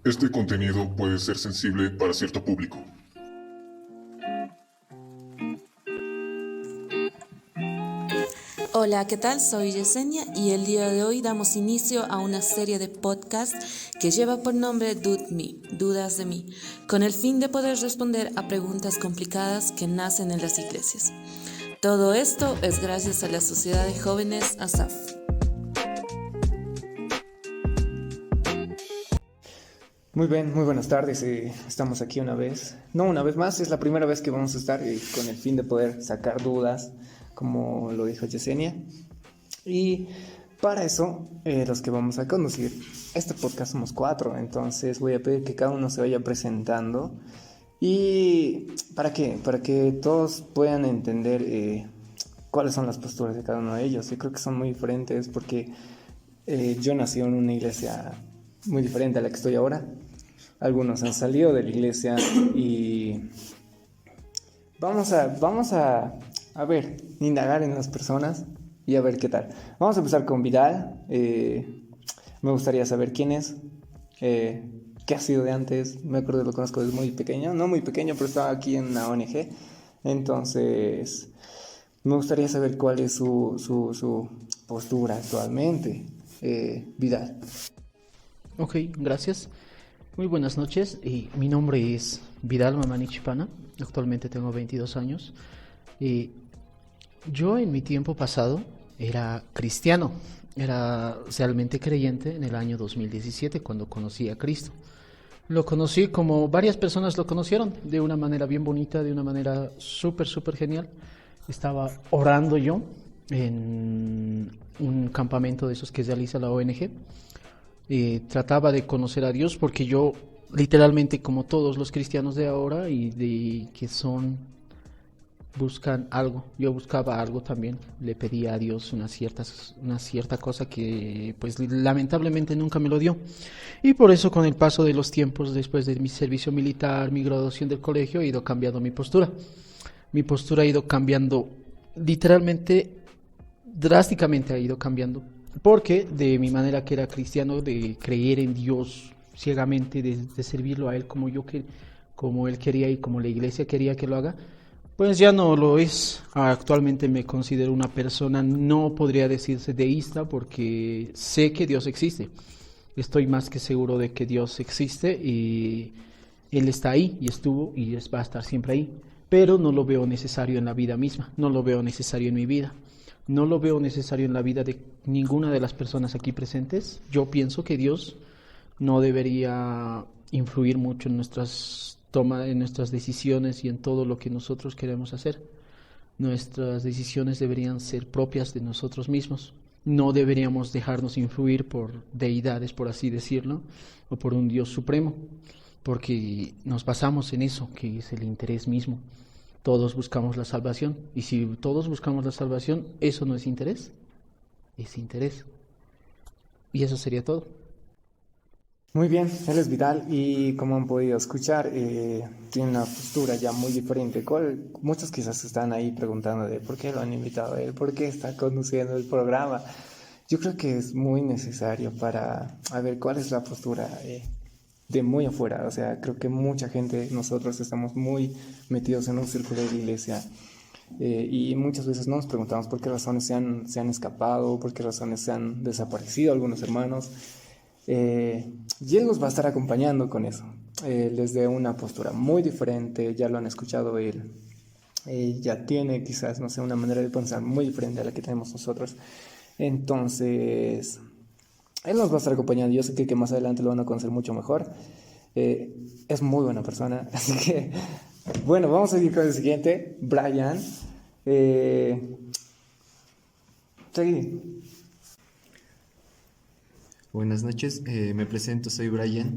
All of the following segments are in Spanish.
Este contenido puede ser sensible para cierto público. Hola, ¿qué tal? Soy Yesenia y el día de hoy damos inicio a una serie de podcast que lleva por nombre Doubt Me, Dudas de mí, con el fin de poder responder a preguntas complicadas que nacen en las iglesias. Todo esto es gracias a la Sociedad de Jóvenes ASAF. Muy bien, muy buenas tardes. Estamos aquí una vez, no una vez más, es la primera vez que vamos a estar con el fin de poder sacar dudas, como lo dijo Yesenia. Y para eso, los que vamos a conducir este podcast somos 4, entonces voy a pedir que cada uno se vaya presentando. ¿Y para qué? Para que todos puedan entender cuáles son las posturas de cada uno de ellos. Yo creo que son muy diferentes porque yo nací en una iglesia muy diferente a la que estoy ahora. Algunos han salido de la iglesia y vamos a ver, indagar en las personas y a ver qué tal. Vamos a empezar con Vidal. Me gustaría saber quién es, qué ha sido de antes. Me acuerdo, lo conozco desde muy pequeño, no muy pequeño, pero estaba aquí en una ONG. Entonces, me gustaría saber cuál es su postura actualmente. Vidal. Ok, gracias. Muy buenas noches. Mi nombre es Vidal Mamani Chipana. Actualmente tengo 22 años. Y yo en mi tiempo pasado era cristiano. Era realmente creyente en el año 2017 cuando conocí a Cristo. Lo conocí como varias personas lo conocieron, de una manera bien bonita, de una manera súper genial. Estaba orando yo en un campamento de esos que realiza la ONG. Trataba de conocer a Dios porque yo literalmente, como todos los cristianos de ahora y de que son buscan algo, yo buscaba algo también, le pedía a Dios una cierta cosa que pues lamentablemente nunca me lo dio. Y por eso, con el paso de los tiempos, después de mi servicio militar, mi graduación del colegio, he ido cambiando mi postura. Mi postura ha ido cambiando literalmente, drásticamente ha ido cambiando, porque de mi manera que era cristiano, de creer en Dios ciegamente, de servirlo a Él como Él quería y como la iglesia quería que lo haga, pues ya no lo es. Actualmente me considero una persona, no podría decirse deísta, porque sé que Dios existe. Estoy más que seguro de que Dios existe y Él está ahí y estuvo y va a estar siempre ahí. Pero no lo veo necesario en la vida misma, no lo veo necesario en mi vida, no lo veo necesario en la vida de ninguna de las personas aquí presentes. Yo pienso que Dios no debería influir mucho en en nuestras decisiones y en todo lo que nosotros queremos hacer. Nuestras decisiones deberían ser propias de nosotros mismos. No deberíamos dejarnos influir por deidades, por así decirlo, o por un Dios supremo, porque nos basamos en eso, que es el interés mismo. Todos buscamos la salvación, y si todos buscamos la salvación, ¿eso no es interés? Es interés. Y eso sería todo. Muy bien, él es Vidal y como han podido escuchar, tiene una postura ya muy diferente. Muchos quizás están ahí preguntando de por qué lo han invitado a él, por qué está conduciendo el programa. Yo creo que es muy necesario para a ver cuál es la postura de muy afuera. O sea, creo que mucha gente, nosotros estamos muy metidos en un círculo de la iglesia y muchas veces no nos preguntamos por qué razones se han escapado, por qué razones se han desaparecido algunos hermanos. Y él nos va a estar acompañando con eso. Desde una postura muy diferente, ya lo han escuchado él. Ya tiene quizás, no sé, una manera de pensar muy diferente a la que tenemos nosotros. Entonces, él nos va a estar acompañando. Yo sé que más adelante lo van a conocer mucho mejor. Es muy buena persona. Así que, bueno, vamos a seguir con el siguiente. Brian. Seguí. Buenas noches, me presento, soy Brian,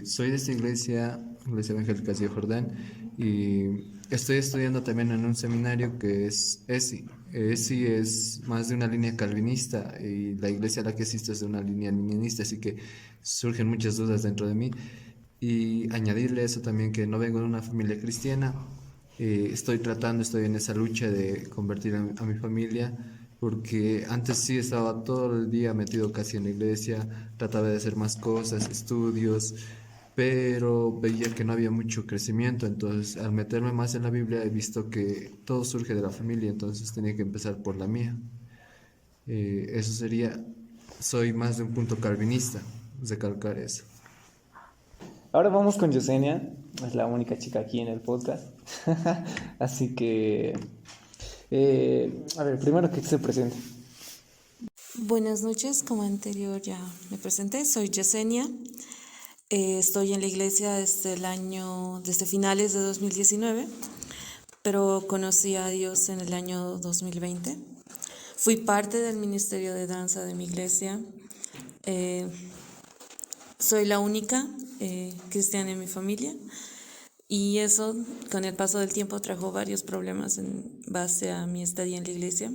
soy de esta Iglesia Evangélica de Jordán, y estoy estudiando también en un seminario que es ESI. ESI es más de una línea calvinista y la iglesia a la que asisto es de una línea arminianista, así que surgen muchas dudas dentro de mí. Y añadirle eso también, que no vengo de una familia cristiana, estoy en esa lucha de convertir a mi familia porque antes sí estaba todo el día metido casi en la iglesia, trataba de hacer más cosas, estudios, pero veía que no había mucho crecimiento. Entonces al meterme más en la Biblia he visto que todo surge de la familia, entonces tenía que empezar por la mía. Eso sería, soy más de un punto calvinista, recalcar eso. Ahora vamos con Yesenia, es la única chica aquí en el podcast. Así que, a ver, primero que se presente. Buenas noches, como anterior ya me presenté, soy Yesenia. Estoy en la iglesia desde finales de 2019, pero conocí a Dios en el año 2020. Fui parte del ministerio de danza de mi iglesia. Soy la única cristiana en mi familia y eso con el paso del tiempo trajo varios problemas en base a mi estadía en la iglesia,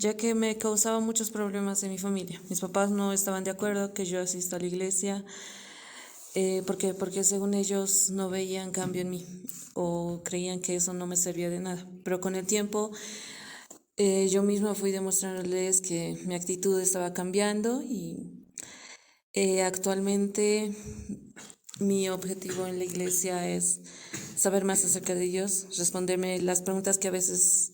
ya que me causaba muchos problemas en mi familia. Mis papás no estaban de acuerdo que yo asista a la iglesia porque según ellos no veían cambio en mí o creían que eso no me servía de nada. Pero con el tiempo yo misma fui demostrándoles que mi actitud estaba cambiando y actualmente mi objetivo en la iglesia es saber más acerca de Dios, responderme las preguntas que a veces,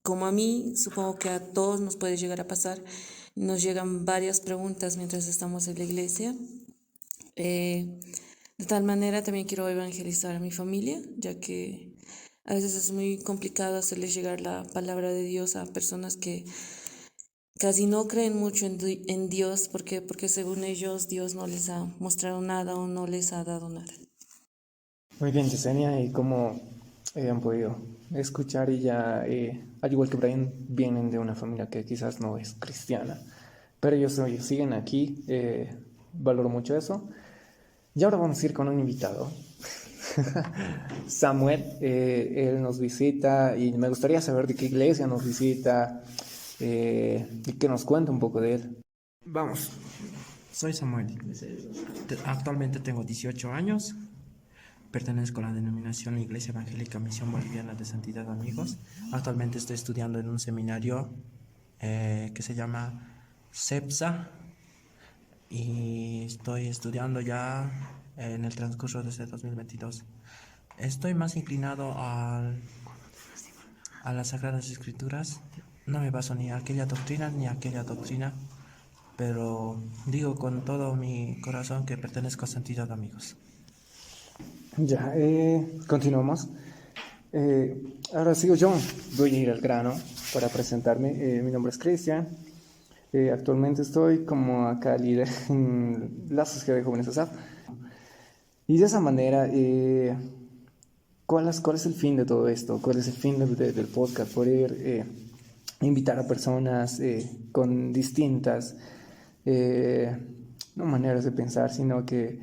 como a mí, supongo que a todos nos puede llegar a pasar. Nos llegan varias preguntas mientras estamos en la iglesia. De tal manera también quiero evangelizar a mi familia, ya que a veces es muy complicado hacerles llegar la palabra de Dios a personas que casi no creen mucho en Dios porque según ellos Dios no les ha mostrado nada o no les ha dado nada. Muy bien, Yesenia, y como han podido escuchar, y ya, al igual que Brian, vienen de una familia que quizás no es cristiana, pero ellos siguen aquí, valoro mucho eso. Y ahora vamos a ir con un invitado, Samuel. Él nos visita y me gustaría saber de qué iglesia nos visita y que nos cuente un poco de él. Vamos, soy Samuel. Actualmente tengo 18 años. Pertenezco a la denominación Iglesia Evangélica Misión Boliviana de Santidad Amigos. Actualmente estoy estudiando en un seminario que se llama CEPSA y estoy estudiando ya en el transcurso de este 2022. Estoy más inclinado a las Sagradas Escrituras. No me baso ni a aquella doctrina ni a aquella doctrina, pero digo con todo mi corazón que pertenezco a Santidad Amigos. Ya, continuamos. Ahora sigo yo, voy a ir al grano para presentarme. Mi nombre es Cristian. Actualmente estoy como acá líder en la Sociedad de Jóvenes ASAP. Y de esa manera, ¿cuál es el fin de todo esto? ¿Cuál es el fin del podcast? Poder invitar a personas con distintas no maneras de pensar, sino que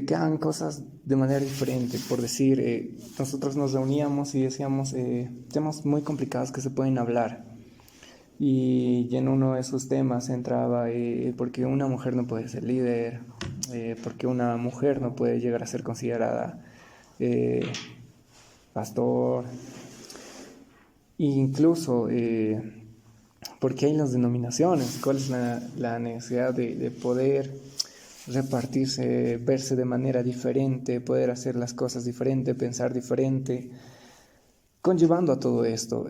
hagan cosas de manera diferente. Por decir, nosotros nos reuníamos y decíamos temas muy complicados que se pueden hablar. Y en uno de esos temas entraba por qué una mujer no puede ser líder, por qué una mujer no puede llegar a ser considerada pastor, e incluso por qué hay las denominaciones, cuál es la necesidad de poder repartirse, verse de manera diferente, poder hacer las cosas diferente, pensar diferente, conllevando a todo esto.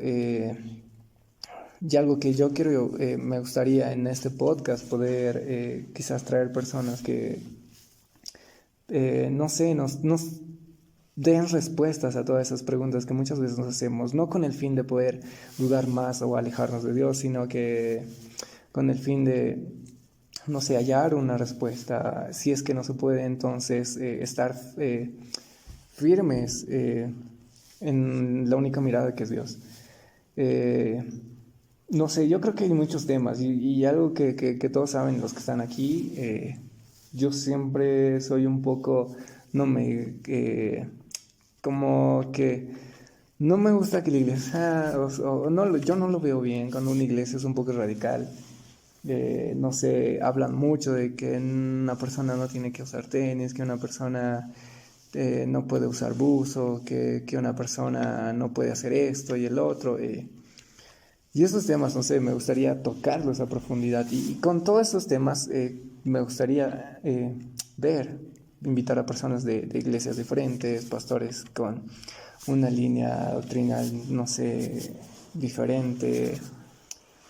Y algo que yo quiero, me gustaría en este podcast poder quizás traer personas que, no sé, nos den respuestas a todas esas preguntas que muchas veces nos hacemos, no con el fin de poder dudar más o alejarnos de Dios, sino que con el fin de, no sé, hallar una respuesta. Si es que no se puede, entonces estar firmes en la única mirada que es Dios. No sé, yo creo que hay muchos temas y algo que todos saben los que están aquí. Yo siempre soy un poco, como que no me gusta que la iglesia, no, yo no lo veo bien cuando una iglesia es un poco radical. No sé, hablan mucho de que una persona no tiene que usar tenis, que una persona no puede usar buzo, que una persona no puede hacer esto y el otro. Y esos temas, no sé, me gustaría tocarlos a profundidad. Y con todos esos temas me gustaría invitar a personas de iglesias diferentes, pastores con una línea doctrinal, no sé, diferente.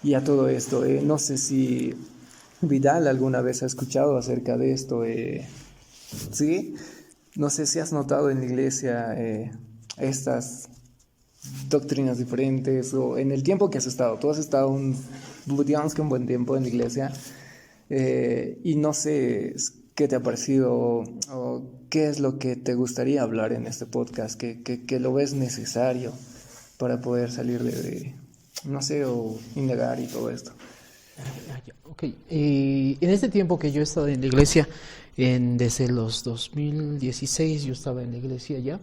Y a todo esto, no sé si Vidal alguna vez ha escuchado acerca de esto. ¿Sí? No sé si has notado en la iglesia estas doctrinas diferentes, o en el tiempo que has estado. Tú has estado digamos que un buen tiempo en la iglesia, y no sé qué te ha parecido o qué es lo que te gustaría hablar en este podcast, que lo ves necesario para poder salir no sé, o indagar y todo esto. Ok, en este tiempo que yo he estado en la iglesia, desde los 2016 yo estaba en la iglesia ya.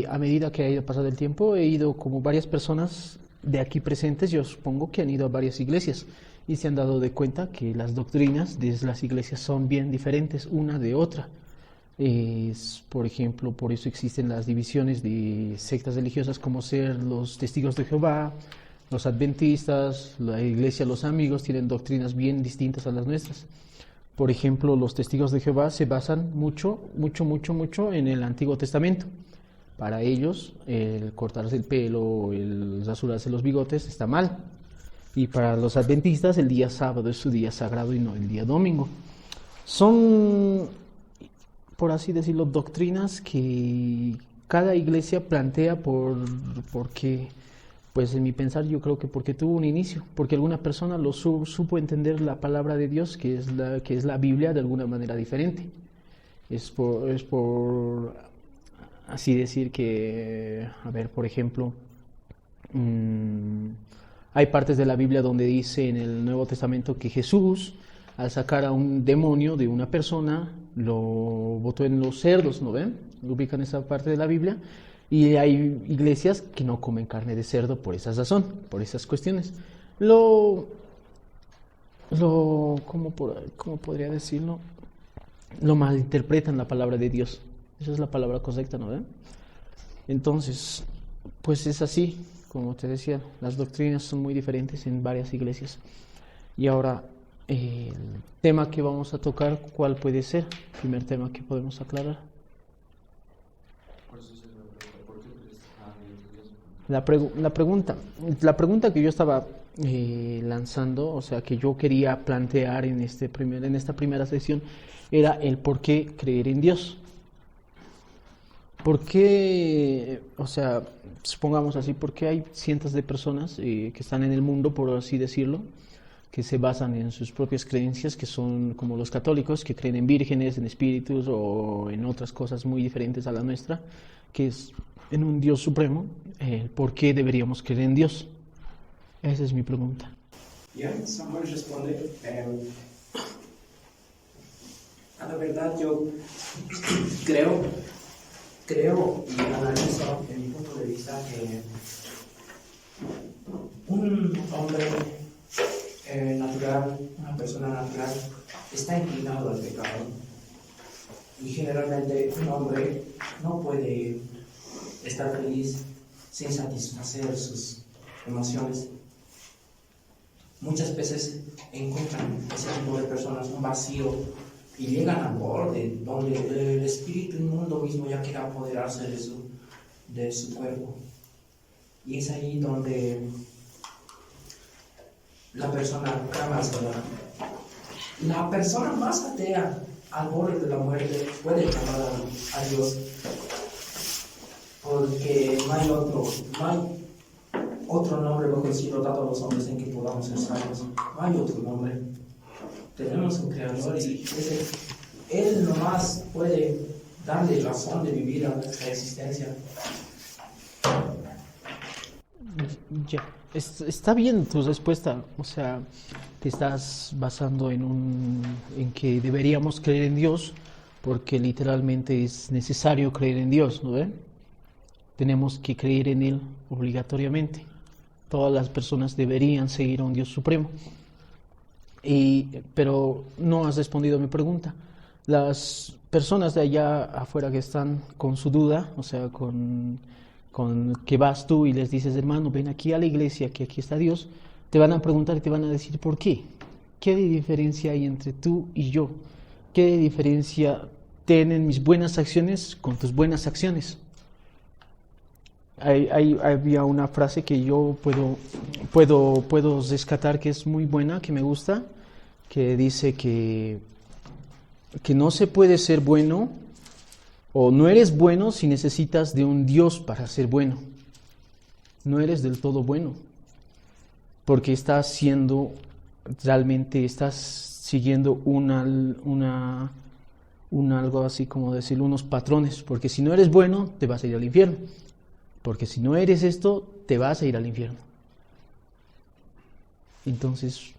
A medida que ha ido pasando el tiempo, he ido, como varias personas de aquí presentes, yo supongo que han ido a varias iglesias y se han dado de cuenta que las doctrinas de las iglesias son bien diferentes una de otra. Por ejemplo, por eso existen las divisiones de sectas religiosas, como ser los testigos de Jehová, los adventistas, la iglesia Los Amigos, tienen doctrinas bien distintas a las nuestras. Por ejemplo, los testigos de Jehová se basan mucho en el Antiguo Testamento. Para ellos, el cortarse el pelo, el rasurarse los bigotes está mal. Y para los adventistas, el día sábado es su día sagrado y no el día domingo. Son, por así decirlo, doctrinas que cada iglesia plantea porque, pues en mi pensar, yo creo que porque tuvo un inicio, porque alguna persona supo entender la palabra de Dios, que es la Biblia, de alguna manera diferente. Es por así decir que, a ver, por ejemplo, hay partes de la Biblia donde dice en el Nuevo Testamento que Jesús, al sacar a un demonio de una persona, lo botó en los cerdos, ¿no ven? Ubican esa parte de la Biblia. Y hay iglesias que no comen carne de cerdo por esa razón, por esas cuestiones. ¿Cómo podría decirlo? Lo malinterpretan la palabra de Dios. Esa es la palabra correcta, ¿no ven? Entonces, pues es así, como te decía, las doctrinas son muy diferentes en varias iglesias. Y ahora, el tema que vamos a tocar, ¿cuál puede ser? El primer tema que podemos aclarar. La pregunta que yo estaba lanzando, o sea, que yo quería plantear en esta primera sesión, era el por qué creer en Dios. ¿Por qué, o sea, supongamos así, por qué hay cientos de personas que están en el mundo, por así decirlo, que se basan en sus propias creencias, que son como los católicos, que creen en vírgenes, en espíritus o en otras cosas muy diferentes a la nuestra, que es en un Dios supremo? ¿Por qué deberíamos creer en Dios? Esa es mi pregunta. Bien, Samuel responde. A la verdad, yo creo y analizo en mi punto de vista que un hombre natural, una persona natural, está inclinado al pecado. Y generalmente un hombre no puede estar feliz sin satisfacer sus emociones. Muchas veces encuentran ese tipo de personas un vacío y llegan al borde donde el espíritu inmundo mismo ya quiere apoderarse de su cuerpo. Y es ahí donde la persona clama al Señor. La persona más atea al borde de la muerte puede clamar a Dios, porque no hay otro nombre bajo el cielo dado a los hombres en que podamos ser salvos. No hay otro nombre. Tenemos un Creador y Él nomás puede darle razón de vivir a nuestra existencia. Ya, está bien tu respuesta, o sea, te estás basando en que deberíamos creer en Dios, porque literalmente es necesario creer en Dios, ¿no ven? Tenemos que creer en Él obligatoriamente. Todas las personas deberían seguir a un Dios supremo. Pero no has respondido a mi pregunta. Las personas de allá afuera que están con su duda, o sea, con que vas tú y les dices, hermano, ven aquí a la iglesia, que aquí está Dios, te van a preguntar y te van a decir, ¿por qué? ¿Qué diferencia hay entre tú y yo? ¿Qué diferencia tienen mis buenas acciones con tus buenas acciones? Había una frase que yo puedo rescatar que es muy buena, que me gusta, que dice que no se puede ser bueno o no eres bueno si necesitas de un Dios para ser bueno. No eres del todo bueno, porque estás siguiendo algo así como decir, unos patrones, porque si no eres bueno, te vas a ir al infierno, porque si no eres esto, te vas a ir al infierno. Entonces,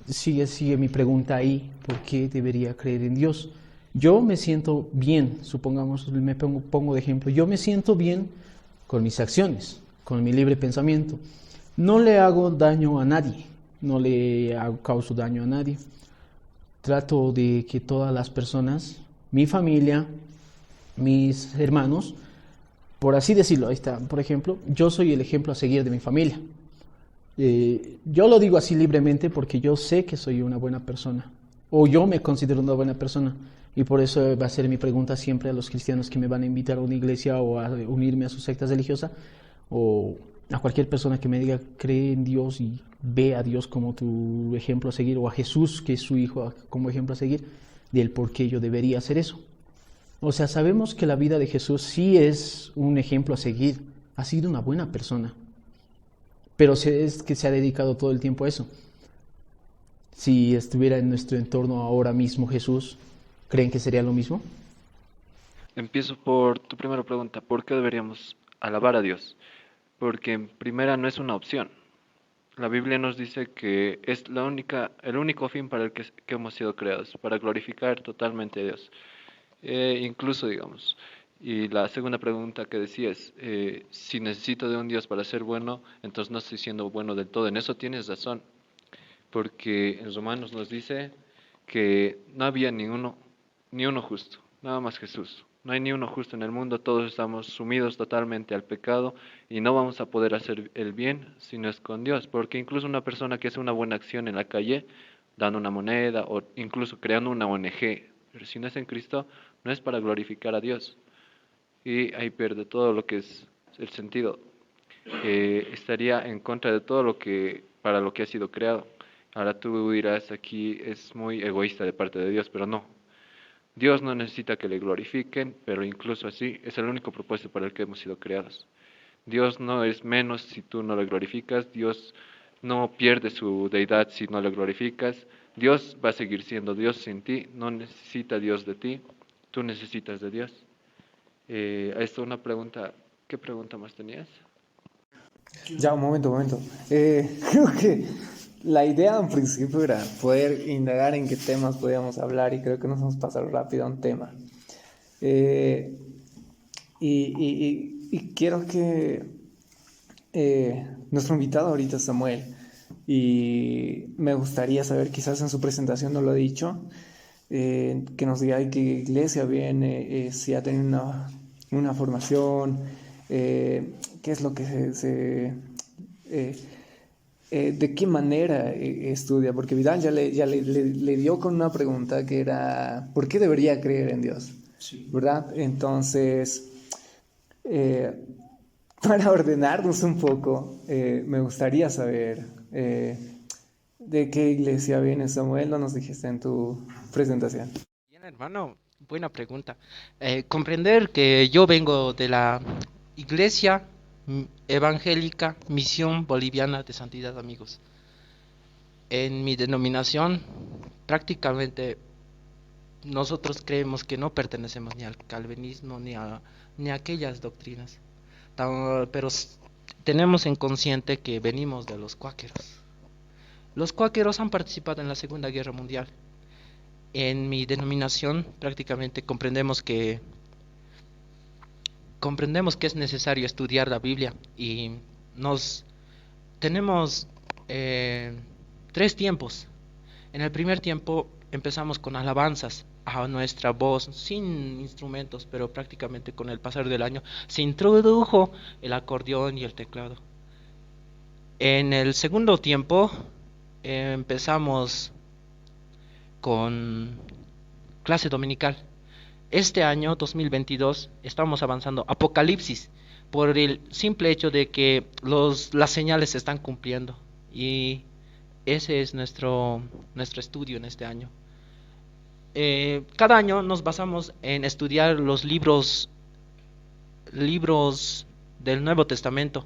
sigue mi pregunta ahí, ¿por qué debería creer en Dios? Yo me siento bien, supongamos, me pongo de ejemplo, yo me siento bien con mis acciones, con mi libre pensamiento. No le hago daño a nadie, causo daño a nadie. Trato de que todas las personas, mi familia, mis hermanos, por así decirlo, ahí está, por ejemplo, yo soy el ejemplo a seguir de mi familia. Yo lo digo así libremente porque yo sé que soy una buena persona, o yo me considero una buena persona, y por eso va a ser mi pregunta siempre a los cristianos que me van a invitar a una iglesia o a unirme a su secta religiosa, o a cualquier persona que me diga, cree en Dios y ve a Dios como tu ejemplo a seguir, o a Jesús, que es su hijo, como ejemplo a seguir, del por qué yo debería hacer eso. O sea, sabemos que la vida de Jesús sí es un ejemplo a seguir, ha sido una buena persona, pero es que se ha dedicado todo el tiempo a eso. Si estuviera en nuestro entorno ahora mismo Jesús, ¿creen que sería lo mismo? Empiezo por tu primera pregunta, ¿por qué deberíamos alabar a Dios? Porque en primera no es una opción. La Biblia nos dice que es el único fin para el que hemos sido creados, para glorificar totalmente a Dios. Incluso, digamos, y la segunda pregunta que decías, si necesito de un Dios para ser bueno, entonces no estoy siendo bueno del todo. En eso tienes razón, porque en Romanos nos dice que no había ni uno justo, nada más Jesús. No hay ni uno justo en el mundo, todos estamos sumidos totalmente al pecado y no vamos a poder hacer el bien si no es con Dios, porque incluso una persona que hace una buena acción en la calle, dando una moneda o incluso creando una ONG, pero si no es en Cristo, no es para glorificar a Dios. Y ahí pierde todo lo que es el sentido. Estaría en contra de todo para lo que ha sido creado. Ahora tú dirás, aquí es muy egoísta de parte de Dios, pero no. Dios no necesita que le glorifiquen, pero incluso así es el único propósito para el que hemos sido creados. Dios no es menos si tú no le glorificas, Dios no pierde su deidad si no le glorificas, Dios va a seguir siendo Dios sin ti, no necesita Dios de ti, tú necesitas de Dios. Esto es una pregunta, ¿qué pregunta más tenías? Ya, un momento. Creo que la idea en principio era poder indagar en qué temas podíamos hablar y creo que nos vamos a pasar rápido a un tema. Y quiero que nuestro invitado ahorita es Samuel y me gustaría saber, quizás en su presentación no lo ha dicho, que nos diga de qué iglesia viene, si ha tenido una formación, qué es lo que de qué manera estudia, porque Vidal ya le dio con una pregunta que era ¿por qué debería creer en Dios? Sí. ¿Verdad? Entonces, para ordenarnos un poco, me gustaría saber de qué iglesia viene Samuel, no nos dijiste en tu presentación. Bien, hermano, buena pregunta. Comprender que yo vengo de la Iglesia Evangélica Misión Boliviana de Santidad Amigos. En mi denominación, prácticamente nosotros creemos que no pertenecemos ni al calvinismo ni a aquellas doctrinas, pero tenemos en consciente que venimos de los cuáqueros. Los cuáqueros han participado en la Segunda Guerra Mundial. En mi denominación prácticamente comprendemos que es necesario estudiar la Biblia y tenemos 3 tiempos. En el primer tiempo empezamos con alabanzas a nuestra voz, sin instrumentos, pero prácticamente con el pasar del año se introdujo el acordeón y el teclado. En el segundo tiempo empezamos con clase dominical. Este año 2022 estamos avanzando Apocalipsis por el simple hecho de que las señales se están cumpliendo, y ese es nuestro estudio en este año. Cada año nos basamos en estudiar los libros del Nuevo Testamento.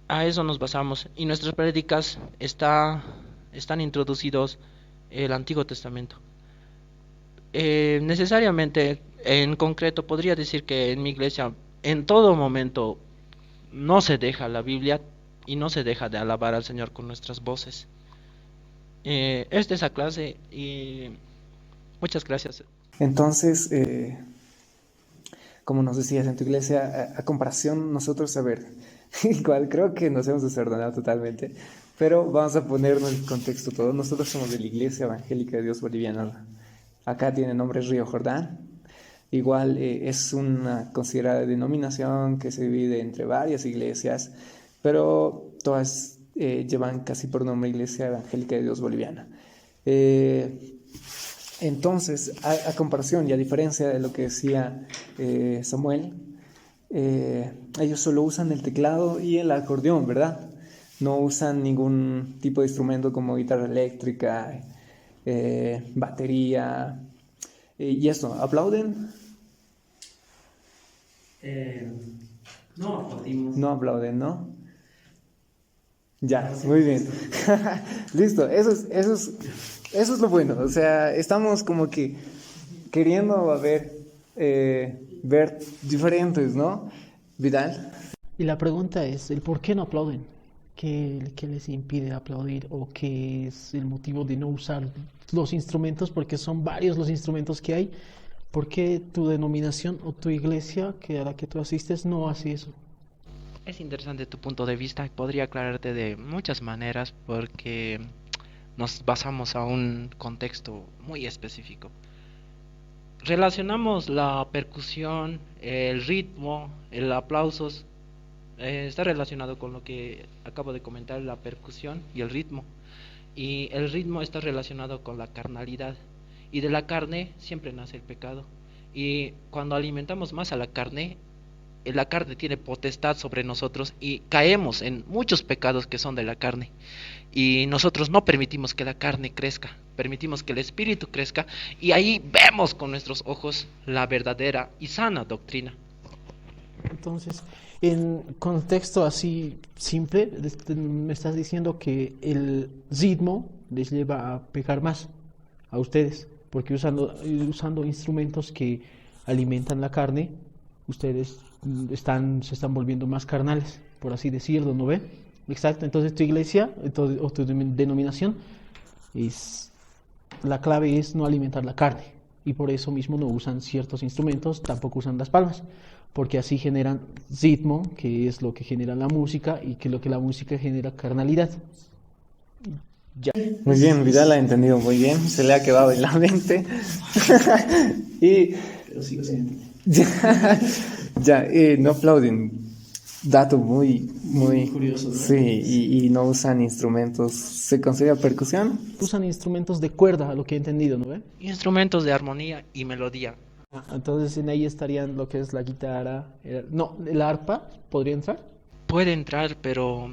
A eso nos basamos, y nuestras prédicas están introducidos el Antiguo Testamento. Necesariamente, en concreto, podría decir que en mi iglesia en todo momento no se deja la Biblia y no se deja de alabar al Señor con nuestras voces. Es de esa clase, y muchas gracias. Entonces, como nos decías en tu iglesia, a comparación nosotros, a ver, igual creo que nos hemos desordenado totalmente, pero vamos a ponernos en contexto todo. Nosotros somos de la Iglesia Evangélica de Dios Boliviana. Acá tiene nombre Río Jordán. Igual es una considerada denominación que se divide entre varias iglesias, pero todas llevan casi por nombre Iglesia Evangélica de Dios Boliviana. Entonces, a comparación y a diferencia de lo que decía Samuel, ellos solo usan el teclado y el acordeón, ¿verdad? No usan ningún tipo de instrumento como guitarra eléctrica, batería, y eso. ¿Aplauden? No aplaudimos. No aplauden, ¿no? Ya, muy bien. Listo, eso es lo bueno. O sea, estamos como que queriendo ver diferentes, ¿no? Vidal. Y la pregunta es, ¿el por qué no aplauden? ¿Qué les impide aplaudir? ¿O qué es el motivo de no usar los instrumentos? Porque son varios los instrumentos que hay. ¿Por qué tu denominación o tu iglesia, que a la que tú asistes, no hace eso? Es interesante tu punto de vista. Podría aclararte de muchas maneras, porque nos basamos a un contexto muy específico. Relacionamos la percusión, el ritmo, el aplausos, está relacionado con lo que acabo de comentar, la percusión y el ritmo. Y el ritmo está relacionado con la carnalidad. Y de la carne siempre nace el pecado. Y cuando alimentamos más a la carne tiene potestad sobre nosotros y caemos en muchos pecados que son de la carne. Y nosotros no permitimos que la carne crezca, permitimos que el espíritu crezca, y ahí vemos con nuestros ojos la verdadera y sana doctrina. Entonces, en contexto así simple, me estás diciendo que el ritmo les lleva a pecar más a ustedes, porque usando instrumentos que alimentan la carne, ustedes se están volviendo más carnales, por así decirlo, ¿no ve? Exacto. Entonces tu iglesia o tu denominación, la clave es no alimentar la carne, y por eso mismo no usan ciertos instrumentos, tampoco usan las palmas, porque así generan ritmo, que es lo que genera la música, y que lo que la música genera carnalidad. Ya. Muy bien, Vidal ha entendido muy bien, se le ha quedado en la mente. Pero sigo sin entender. Ya, no aplauden. Dato muy curioso, ¿no? Sí, y no usan instrumentos. ¿Se considera percusión? Usan instrumentos de cuerda, a lo que he entendido, ¿no ve? Instrumentos de armonía y melodía. Entonces en ahí estarían lo que es la guitarra. ¿El arpa podría entrar? Puede entrar, pero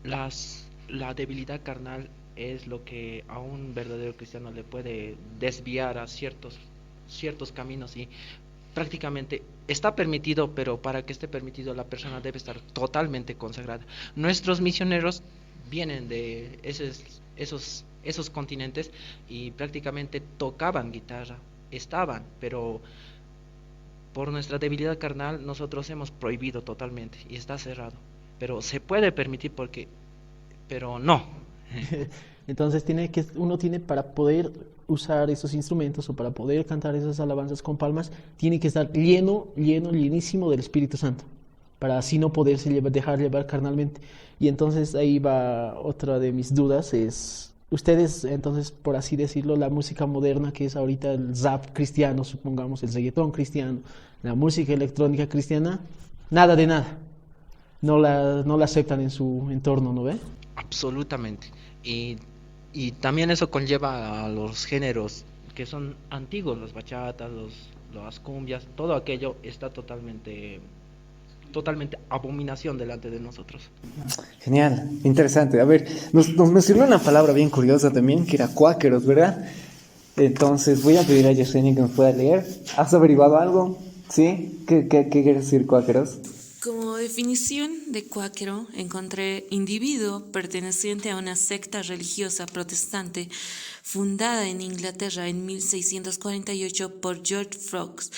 la debilidad carnal es lo que a un verdadero cristiano le puede desviar a ciertos caminos, y prácticamente está permitido, pero para que esté permitido la persona debe estar totalmente consagrada. Nuestros misioneros vienen de esos continentes y prácticamente tocaban guitarra, pero por nuestra debilidad carnal nosotros hemos prohibido totalmente y está cerrado. Pero se puede permitir pero no. Entonces uno tiene, para poder usar esos instrumentos o para poder cantar esas alabanzas con palmas, tiene que estar llenísimo del Espíritu Santo. para así no poderse dejar llevar carnalmente. Y entonces ahí va otra de mis dudas, es, ustedes entonces, por así decirlo, la música moderna que es ahorita el rap cristiano, supongamos, el reggaetón cristiano, la música electrónica cristiana, nada de nada, no la aceptan en su entorno, ¿no ve? Absolutamente. Y también eso conlleva a los géneros que son antiguos, las bachatas, las cumbias, todo aquello está totalmente abominación delante de nosotros. Genial, interesante. A ver, nos mencionó una palabra bien curiosa también, que era cuáqueros, ¿verdad? Entonces voy a pedir a Yesenia que nos pueda leer. ¿Has averiguado algo? ¿Sí? ¿Qué quiere decir cuáqueros? Como definición de cuáquero, encontré individuo perteneciente a una secta religiosa protestante fundada en Inglaterra en 1648 por George Fox,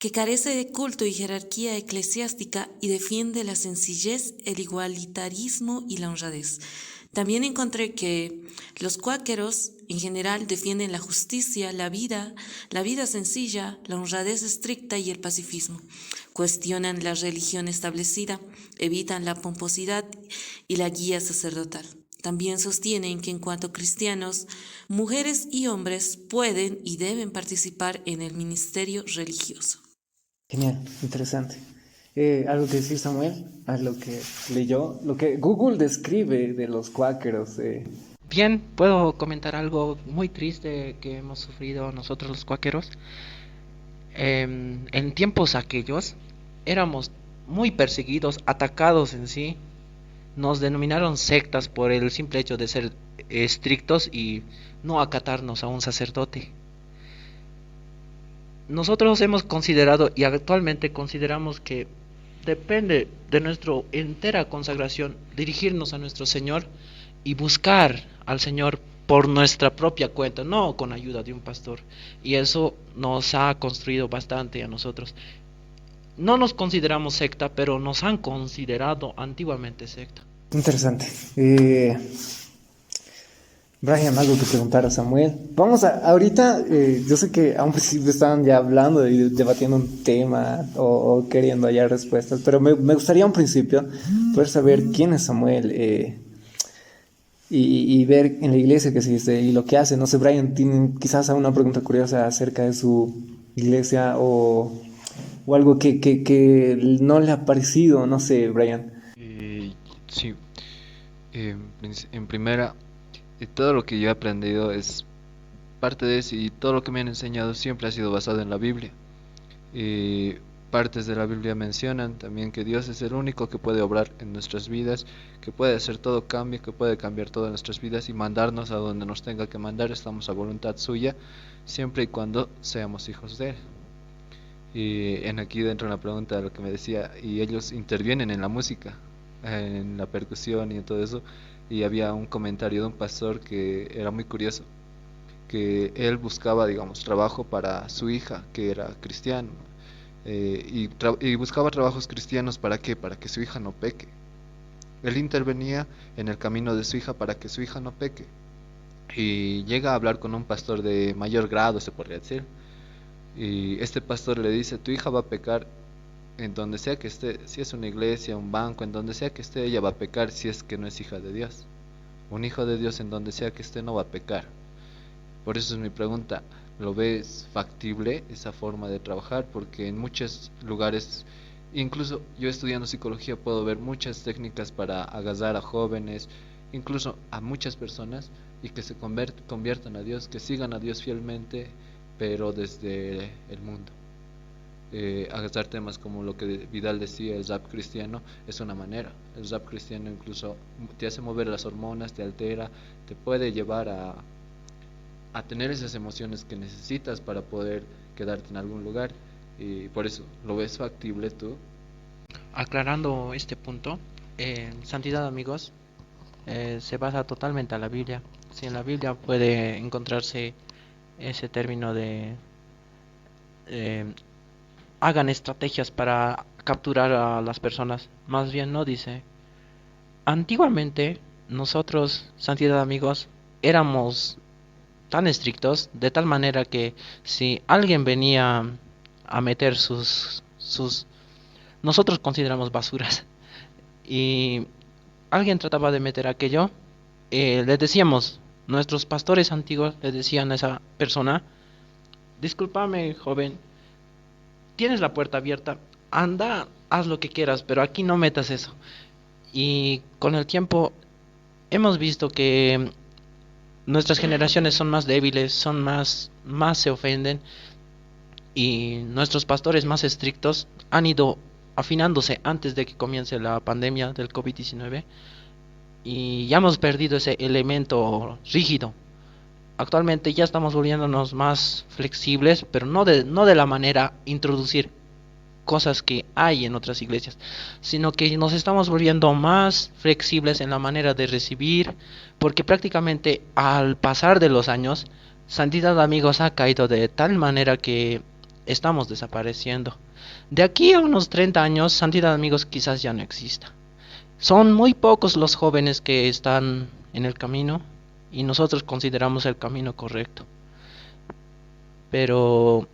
que carece de culto y jerarquía eclesiástica y defiende la sencillez, el igualitarismo y la honradez. También encontré que los cuáqueros en general defienden la justicia, la vida sencilla, la honradez estricta y el pacifismo. Cuestionan la religión establecida, evitan la pomposidad y la guía sacerdotal. También sostienen que en cuanto cristianos, mujeres y hombres pueden y deben participar en el ministerio religioso. Genial, interesante. ¿Algo que decir, Samuel? A lo que leyó, lo que Google describe de los cuáqueros. Bien, puedo comentar algo muy triste que hemos sufrido nosotros los cuáqueros. En tiempos aquellos éramos muy perseguidos, atacados en sí. Nos denominaron sectas por el simple hecho de ser estrictos y no acatarnos a un sacerdote. Nosotros hemos considerado y actualmente consideramos que depende de nuestra entera consagración dirigirnos a nuestro Señor y buscar al Señor por nuestra propia cuenta, no con ayuda de un pastor. Y eso nos ha construido bastante a nosotros. No nos consideramos secta, pero nos han considerado antiguamente secta. Interesante. Brian, algo que preguntar a Samuel. Vamos ahorita, yo sé que a un principio estaban ya hablando y debatiendo un tema o queriendo hallar respuestas, pero me gustaría a un principio poder saber quién es Samuel y ver en la iglesia que existe y lo que hace. No sé, Brian, ¿tiene quizás alguna pregunta curiosa acerca de su iglesia o algo que no le ha parecido? No sé, Brian. Sí, en primera, todo lo que yo he aprendido es parte de eso y todo lo que me han enseñado siempre ha sido basado en la Biblia. Partes de la Biblia mencionan también que Dios es el único que puede obrar en nuestras vidas, que puede hacer todo cambio, que puede cambiar todas nuestras vidas y mandarnos a donde nos tenga que mandar. Estamos a voluntad suya, siempre y cuando seamos hijos de Él. Y aquí dentro de la pregunta de lo que me decía, y ellos intervienen en la música, en la percusión y en todo eso, y había un comentario de un pastor que era muy curioso, que él buscaba, digamos, trabajo para su hija, que era cristiano, y buscaba trabajos cristianos. ¿Para qué? Para que su hija no peque. Él intervenía en el camino de su hija para que su hija no peque, y llega a hablar con un pastor de mayor grado, se podría decir, y este pastor le dice: tu hija va a pecar en donde sea que esté, si es una iglesia, un banco, en donde sea que esté, ella va a pecar si es que no es hija de Dios. Un hijo de Dios en donde sea que esté no va a pecar. Por eso es mi pregunta, ¿lo ves factible esa forma de trabajar? Porque en muchos lugares, incluso yo estudiando psicología, puedo ver muchas técnicas para agasar a jóvenes, incluso a muchas personas, y que se conviertan a Dios, que sigan a Dios fielmente, pero desde el mundo. Agasar temas como lo que Vidal decía, el rap cristiano, es una manera. El rap cristiano incluso te hace mover las hormonas, te altera, te puede llevar a tener esas emociones que necesitas para poder quedarte en algún lugar. Y por eso, ¿lo ves factible tú? Aclarando este punto, santidad, amigos, se basa totalmente a la Biblia. Si en la Biblia puede encontrarse ese término de hagan estrategias para capturar a las personas, más bien no dice. Antiguamente nosotros, santidad, amigos, éramos tan estrictos de tal manera que si alguien venía a meter sus nosotros consideramos basuras. Y alguien trataba de meter aquello, le decíamos, nuestros pastores antiguos le decían a esa persona, discúlpame, joven, tienes la puerta abierta, anda, haz lo que quieras, pero aquí no metas eso. Y con el tiempo hemos visto que nuestras generaciones son más débiles, más se ofenden, y nuestros pastores más estrictos han ido afinándose antes de que comience la pandemia del COVID-19, y ya hemos perdido ese elemento rígido. Actualmente ya estamos volviéndonos más flexibles, pero no de la manera introducir cosas que hay en otras iglesias, sino que nos estamos volviendo más flexibles en la manera de recibir, porque prácticamente al pasar de los años, Santidad Amigos ha caído de tal manera que estamos desapareciendo. De aquí a unos 30 años, Santidad Amigos quizás ya no exista. Son muy pocos los jóvenes que están en el camino, y nosotros consideramos el camino correcto. Pero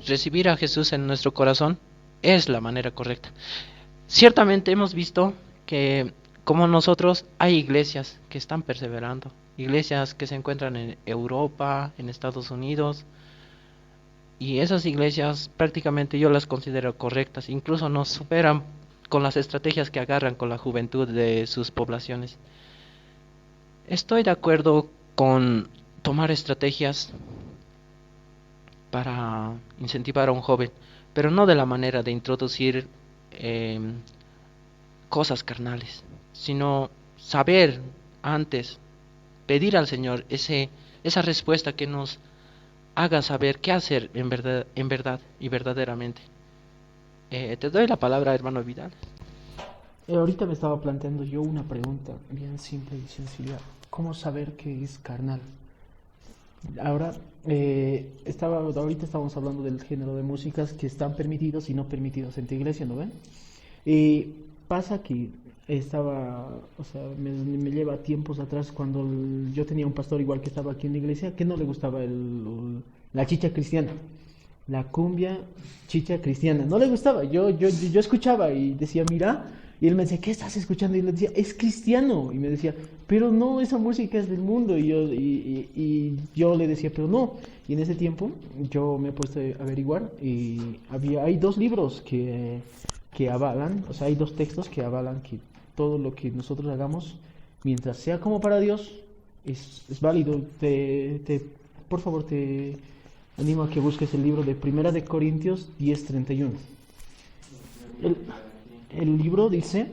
recibir a Jesús en nuestro corazón es la manera correcta. Ciertamente hemos visto que, como nosotros, hay iglesias que están perseverando, iglesias que se encuentran en Europa, en Estados Unidos, y esas iglesias prácticamente yo las considero correctas, incluso nos superan con las estrategias que agarran con la juventud de sus poblaciones. Estoy de acuerdo con tomar estrategias para incentivar a un joven, pero no de la manera de introducir cosas carnales, sino saber antes, pedir al Señor esa respuesta que nos haga saber qué hacer en verdad y verdaderamente. Te doy la palabra, hermano Vidal. Ahorita me estaba planteando yo una pregunta bien simple y sencilla. ¿Cómo saber qué es carnal? Ahora, ahorita estábamos hablando del género de músicas que están permitidos y no permitidos en tu iglesia, ¿no ven? Pasa que me lleva tiempos atrás cuando yo tenía un pastor igual que estaba aquí en la iglesia que no le gustaba la chicha cristiana, la cumbia chicha cristiana, no le gustaba. Yo escuchaba y decía, mira, y él me decía, ¿qué estás escuchando? Y le decía, es cristiano. Y me decía, pero no, esa música es del mundo. Y yo le decía, pero no. Y en ese tiempo yo me he puesto a averiguar y hay 2 libros que avalan, o sea, hay 2 textos que avalan que todo lo que nosotros hagamos, mientras sea como para Dios, es válido. Por favor, te animo a que busques el libro de 1 de Corintios 10:31. El libro dice,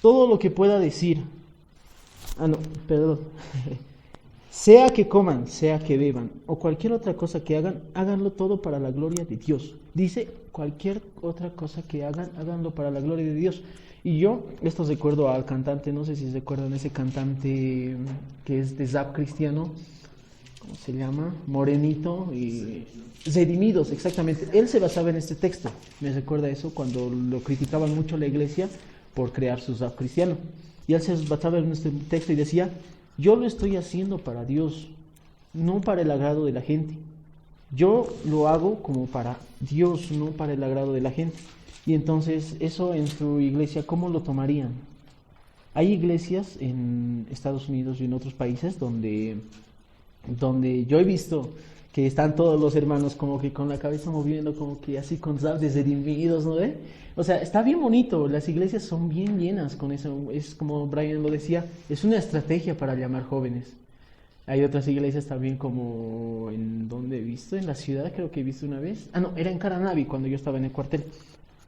todo lo que pueda decir, sea que coman, sea que beban, o cualquier otra cosa que hagan, háganlo todo para la gloria de Dios. Dice, cualquier otra cosa que hagan, háganlo para la gloria de Dios. Y esto recuerdo al cantante, no sé si se acuerdan, ese cantante que es de Zap cristiano, ¿cómo se llama? Morenito y Redimidos, exactamente. Él se basaba en este texto. Me recuerda eso cuando lo criticaban mucho la iglesia por crear su Zap cristiano. Y él se basaba en este texto y decía, yo lo estoy haciendo para Dios, no para el agrado de la gente. Yo lo hago como para Dios, no para el agrado de la gente. Y entonces, eso en su iglesia, ¿cómo lo tomarían? Hay iglesias en Estados Unidos y en otros países donde yo he visto que están todos los hermanos como que con la cabeza moviendo, como que así con zap de redimidos, ¿no ve? O sea, está bien bonito, las iglesias son bien llenas con eso, es como Brian lo decía, es una estrategia para llamar jóvenes. Hay otras iglesias también como, ¿en dónde he visto? En la ciudad creo que he visto una vez. No, era en Caranavi cuando yo estaba en el cuartel.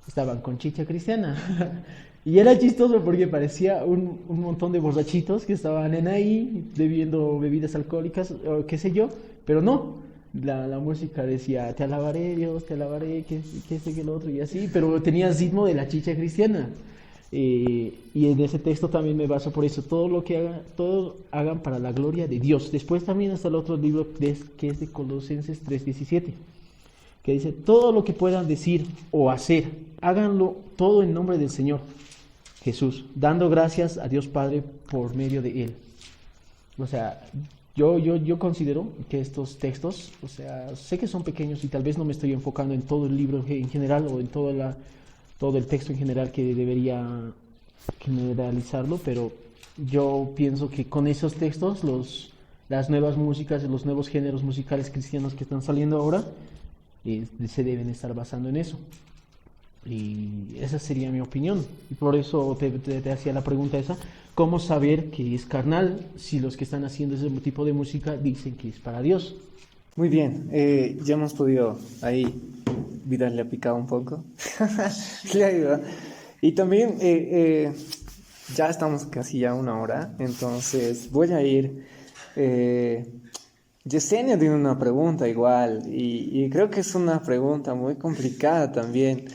Estaban con chicha cristiana. Y era chistoso porque parecía un montón de borrachitos que estaban ahí bebiendo bebidas alcohólicas o qué sé yo, pero no. La música decía, te alabaré Dios, te alabaré, que este, que lo otro y así, pero tenía ritmo de la chicha cristiana. Y en ese texto también me baso por eso, todo lo que hagan, todos hagan para la gloria de Dios. Después también está el otro libro que es de Colosenses 3:17, que dice, todo lo que puedan decir o hacer, háganlo todo en nombre del Señor Jesús, dando gracias a Dios Padre por medio de Él. O sea, Yo considero que estos textos, o sea, sé que son pequeños y tal vez no me estoy enfocando en todo el libro en general o en todo el texto en general que debería generalizarlo, pero yo pienso que con esos textos, las nuevas músicas, los nuevos géneros musicales cristianos que están saliendo ahora, se deben estar basando en eso. Y esa sería mi opinión. Y por eso te hacía la pregunta esa, ¿cómo saber que es carnal si los que están haciendo ese tipo de música dicen que es para Dios? Muy bien, ya hemos podido ahí, Vidal le ha picado un poco. Le ayuda. Y también ya estamos casi ya 1 hora, entonces voy a ir. Yesenia tiene una pregunta igual, y creo que es una pregunta muy complicada también.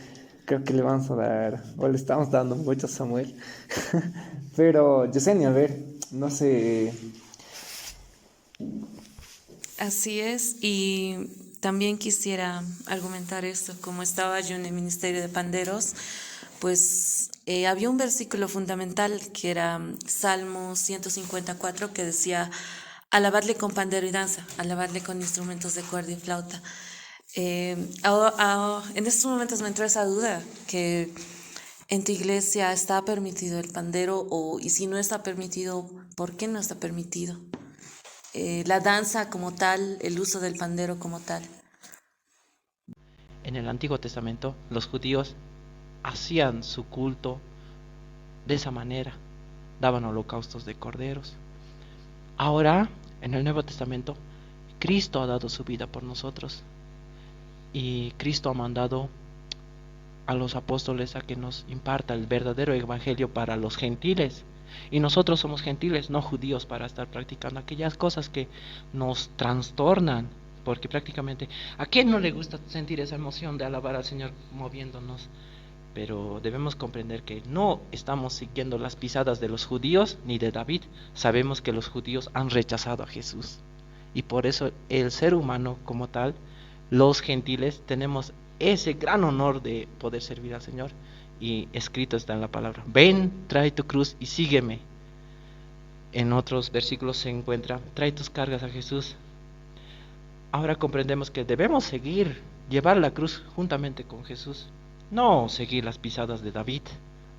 Creo que le vamos a dar, o le estamos dando mucho a Samuel. Pero Yesenia, a ver, no sé. Así es, y también quisiera argumentar esto. Como estaba yo en el Ministerio de Panderos, pues había un versículo fundamental que era Salmo 154, que decía: alabadle con pandero y danza, alabadle con instrumentos de cuerda y flauta. En estos momentos me entró esa duda, que en tu iglesia está permitido el pandero, y si no está permitido, ¿por qué no está permitido? La danza como tal, el uso del pandero como tal. En el Antiguo Testamento, los judíos hacían su culto de esa manera, daban holocaustos de corderos. Ahora, en el Nuevo Testamento, Cristo ha dado su vida por nosotros. Y Cristo ha mandado a los apóstoles a que nos imparta el verdadero evangelio para los gentiles. Y nosotros somos gentiles, no judíos, para estar practicando aquellas cosas que nos trastornan. Porque prácticamente, ¿a quién no le gusta sentir esa emoción de alabar al Señor moviéndonos? Pero debemos comprender que no estamos siguiendo las pisadas de los judíos ni de David. Sabemos que los judíos han rechazado a Jesús. Y por eso el ser humano como tal, los gentiles, tenemos ese gran honor de poder servir al Señor. Y escrito está en la palabra: ven, trae tu cruz y sígueme. En otros versículos se encuentra: trae tus cargas a Jesús. Ahora comprendemos que debemos seguir, llevar la cruz juntamente con Jesús. No seguir las pisadas de David.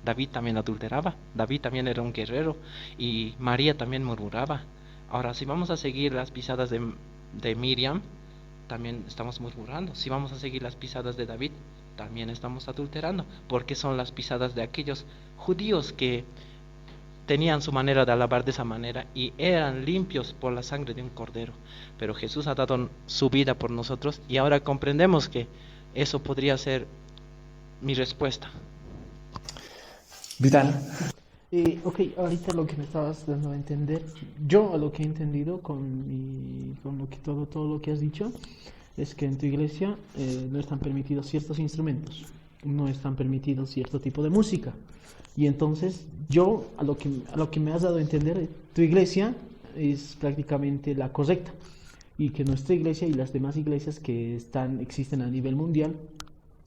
David también adulteraba, David también era un guerrero, y María también murmuraba. Ahora, si vamos a seguir las pisadas de Miriam, también estamos murmurando. Si vamos a seguir las pisadas de David, también estamos adulterando, porque son las pisadas de aquellos judíos que tenían su manera de alabar de esa manera y eran limpios por la sangre de un cordero. Pero Jesús ha dado su vida por nosotros, y ahora comprendemos que eso podría ser mi respuesta. Vidal. Ok, ahorita lo que me estabas dando a entender, yo a lo que he entendido con lo que todo lo que has dicho, es que en tu iglesia no están permitidos ciertos instrumentos, no están permitidos cierto tipo de música. Y entonces yo a lo que me has dado a entender, tu iglesia es prácticamente la correcta, y que nuestra iglesia y las demás iglesias que existen a nivel mundial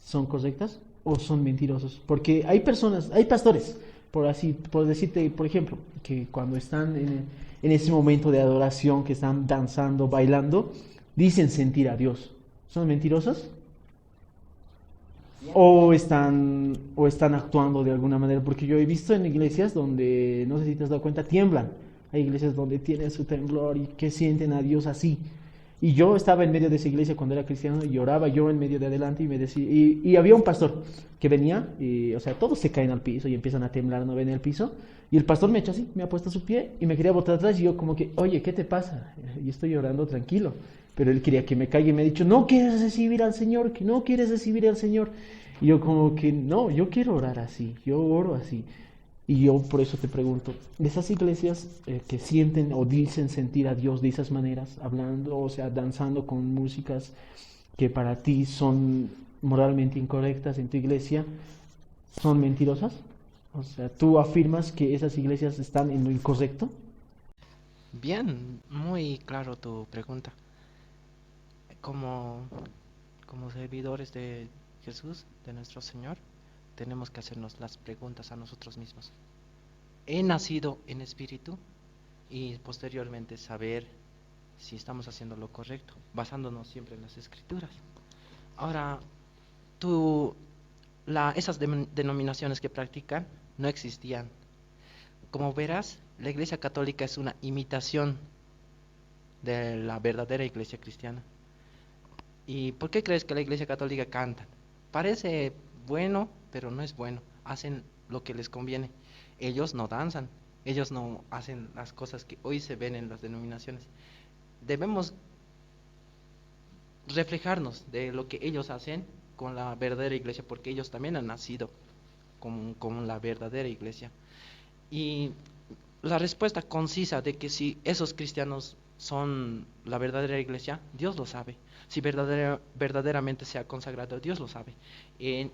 son correctas o son mentirosos. Porque hay pastores, por decirte, por ejemplo, que cuando están en ese momento de adoración, que están danzando, bailando, dicen sentir a Dios. ¿Son mentirosos? O están actuando de alguna manera, porque yo he visto en iglesias donde, no sé si te has dado cuenta, tiemblan. Hay iglesias donde tienen su temblor y que sienten a Dios así. Y yo estaba en medio de esa iglesia cuando era cristiano, y lloraba yo en medio de adelante, y me decía, y había un pastor que venía, y, o sea, todos se caen al piso y empiezan a temblar, no ven el piso, y el pastor me ha hecho así, me ha puesto su pie y me quería botar atrás, y yo como que, oye, ¿qué te pasa? Y estoy llorando tranquilo, pero él quería que me caiga y me ha dicho, no quieres recibir al Señor, que no quieres recibir al Señor. Y yo como que, no, yo quiero orar así, yo oro así. Y yo por eso te pregunto, esas iglesias que sienten o dicen sentir a Dios de esas maneras, hablando, o sea, danzando con músicas que para ti son moralmente incorrectas en tu iglesia, ¿son mentirosas? O sea, ¿tú afirmas que esas iglesias están en lo incorrecto? Bien, muy claro tu pregunta. Como servidores de Jesús, de nuestro Señor, tenemos que hacernos las preguntas a nosotros mismos. ¿He nacido en espíritu? Y posteriormente saber si estamos haciendo lo correcto, basándonos siempre en las escrituras. Ahora, esas denominaciones que practican no existían. Como verás, la Iglesia Católica es una imitación de la verdadera Iglesia cristiana. ¿Y por qué crees que la Iglesia Católica canta? Parece bueno, pero no es bueno. Hacen lo que les conviene. Ellos no danzan, ellos no hacen las cosas que hoy se ven en las denominaciones. Debemos reflejarnos de lo que ellos hacen con la verdadera Iglesia, porque ellos también han nacido con la verdadera Iglesia. Y la respuesta concisa de que si esos cristianos son la verdadera Iglesia, Dios lo sabe. Si verdaderamente se ha consagrado, Dios lo sabe. En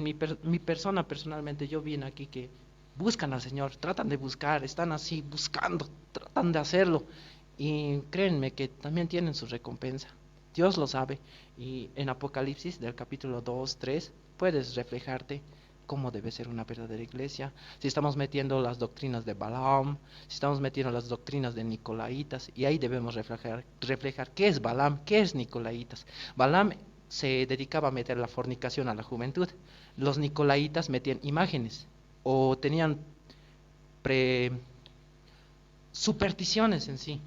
mi persona, personalmente, yo vine aquí que buscan al Señor, tratan de buscar, están así buscando, tratan de hacerlo. Y créanme que también tienen su recompensa. Dios lo sabe. Y en Apocalipsis, del capítulo 2, 3, puedes reflejarte cómo debe ser una verdadera iglesia. Si estamos metiendo las doctrinas de Balaam, si estamos metiendo las doctrinas de Nicolaitas, y ahí debemos reflejar qué es Balaam, qué es Nicolaitas. Balaam se dedicaba a meter la fornicación a la juventud. Los Nicolaitas metían imágenes o tenían supersticiones en sí.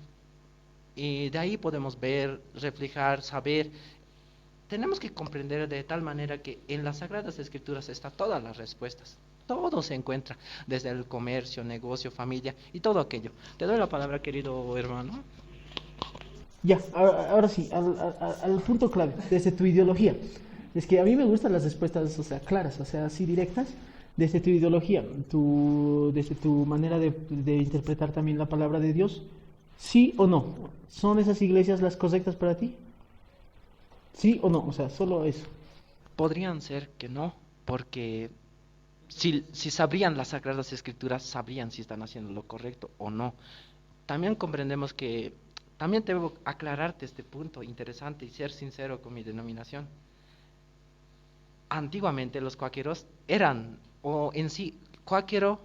Y de ahí podemos ver, reflejar, saber. Tenemos que comprender de tal manera que en las Sagradas Escrituras están todas las respuestas. Todo se encuentra, desde el comercio, negocio, familia y todo aquello. Te doy la palabra, querido hermano. Ya, ahora sí, al punto clave, desde tu ideología. Es que a mí me gustan las respuestas, o sea, claras, o sea, así directas, desde tu ideología, desde tu manera de interpretar también la palabra de Dios. ¿Sí o no? ¿Son esas iglesias las correctas para ti? ¿Sí o no? O sea, solo eso. Podrían ser que no, porque si sabrían las Sagradas Escrituras, sabrían si están haciendo lo correcto o no. También comprendemos que, también debo aclararte este punto interesante y ser sincero con mi denominación. Antiguamente los cuáqueros eran, o en sí, cuáquero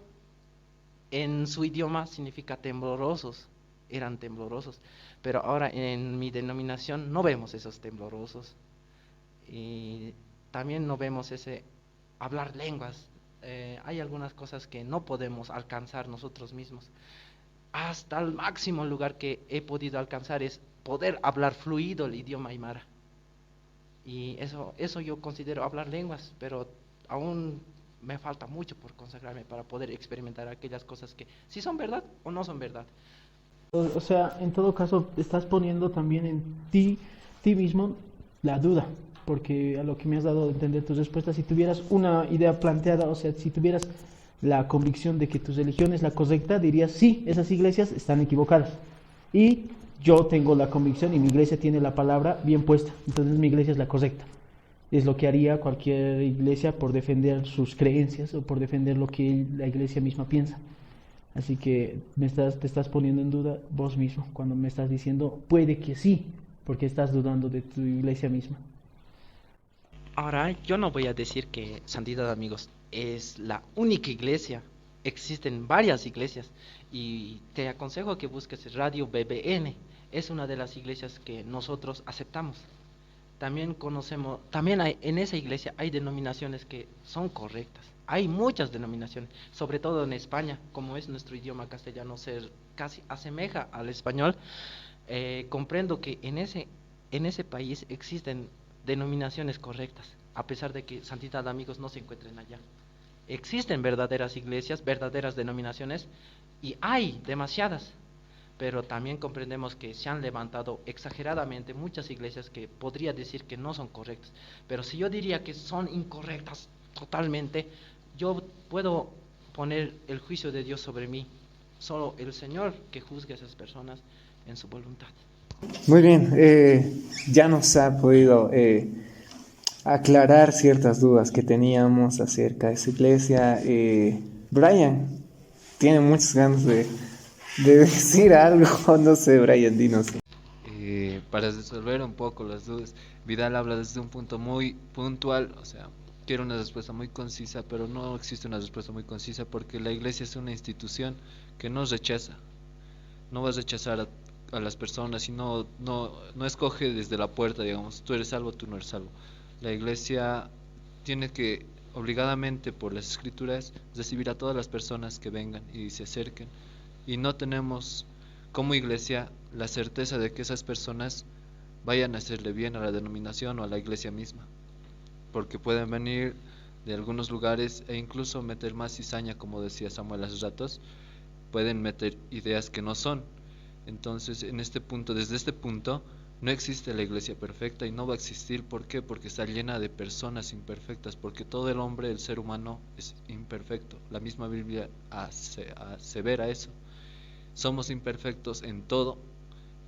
en su idioma significa temblorosos, eran temblorosos, pero ahora en mi denominación no vemos esos temblorosos, y también no vemos ese hablar lenguas. Hay algunas cosas que no podemos alcanzar nosotros mismos. Hasta el máximo lugar que he podido alcanzar es poder hablar fluido el idioma aymara, y eso yo considero hablar lenguas, pero aún me falta mucho por consagrarme para poder experimentar aquellas cosas que sí son verdad o no son verdad. O sea, en todo caso, estás poniendo también en ti mismo la duda, porque a lo que me has dado a entender tus respuestas, si tuvieras una idea planteada, o sea, si tuvieras la convicción de que tu religión es la correcta, dirías, sí, esas iglesias están equivocadas. Y yo tengo la convicción y mi iglesia tiene la palabra bien puesta, entonces mi iglesia es la correcta. Es lo que haría cualquier iglesia por defender sus creencias o por defender lo que la iglesia misma piensa. Así que te estás poniendo en duda vos mismo cuando me estás diciendo puede que sí, porque estás dudando de tu iglesia misma. Ahora, yo no voy a decir que Santidad Amigos es la única iglesia. Existen varias iglesias y te aconsejo que busques Radio BBN. Es una de las iglesias que nosotros aceptamos. También en esa iglesia hay denominaciones que son correctas. Hay muchas denominaciones, sobre todo en España, como es nuestro idioma castellano, casi asemeja al español. Comprendo que en ese país existen denominaciones correctas, a pesar de que Santidad Amigos no se encuentren allá. Existen verdaderas iglesias, verdaderas denominaciones, y hay demasiadas, pero también comprendemos que se han levantado exageradamente muchas iglesias que podría decir que no son correctas. Pero si yo diría que son incorrectas totalmente, yo puedo poner el juicio de Dios sobre mí. Solo el Señor que juzgue a esas personas en su voluntad. Muy bien, ya nos ha podido aclarar ciertas dudas que teníamos acerca de esa iglesia. Brian tiene muchas ganas de decir algo, no sé, Brian, dinos. Para resolver un poco las dudas, Vidal habla desde un punto muy puntual, o sea, quiero una respuesta muy concisa, pero no existe una respuesta muy concisa porque la iglesia es una institución que nos rechaza. No va a rechazar a las personas y no escoge desde la puerta, digamos, tú eres salvo, tú no eres salvo. La iglesia tiene que obligadamente por las escrituras recibir a todas las personas que vengan y se acerquen, y no tenemos como iglesia la certeza de que esas personas vayan a hacerle bien a la denominación o a la iglesia misma, porque pueden venir de algunos lugares e incluso meter más cizaña, como decía Samuel hace ratos, pueden meter ideas que no son. Entonces, desde este punto, no existe la iglesia perfecta y no va a existir. ¿Por qué? Porque está llena de personas imperfectas, porque todo el hombre, el ser humano, es imperfecto. La misma Biblia asevera eso. Somos imperfectos en todo,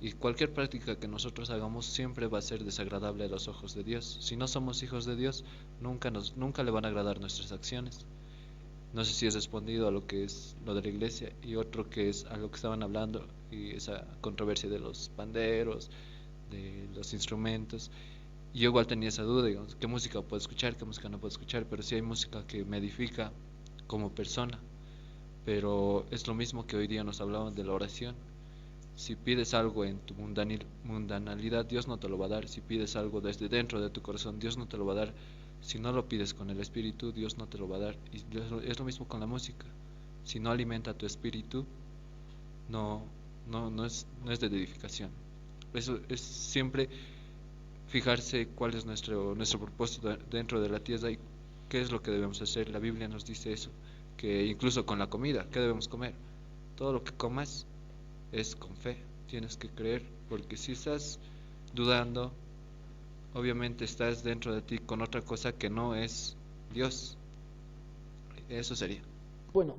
y cualquier práctica que nosotros hagamos siempre va a ser desagradable a los ojos de Dios. Si no somos hijos de Dios, nunca le van a agradar nuestras acciones. No sé si he respondido a lo que es lo de la iglesia, y otro que es a lo que estaban hablando, y esa controversia de los panderos, de los instrumentos. Y yo igual tenía esa duda, digamos, qué música puedo escuchar, qué música no puedo escuchar, pero sí hay música que me edifica como persona. Pero es lo mismo que hoy día nos hablaban de la oración. Si pides algo en tu mundanalidad, Dios no te lo va a dar. Si pides algo desde dentro de tu corazón, Dios no te lo va a dar. Si no lo pides con el espíritu, Dios no te lo va a dar. Y es lo mismo con la música. Si no alimenta tu espíritu, no es de edificación. Eso es siempre fijarse cuál es nuestro propósito dentro de la tierra y qué es lo que debemos hacer. La Biblia nos dice eso, que incluso con la comida, ¿qué debemos comer? Todo lo que comas es con fe, tienes que creer, porque si estás dudando, obviamente estás dentro de ti con otra cosa que no es Dios. Eso sería. Bueno,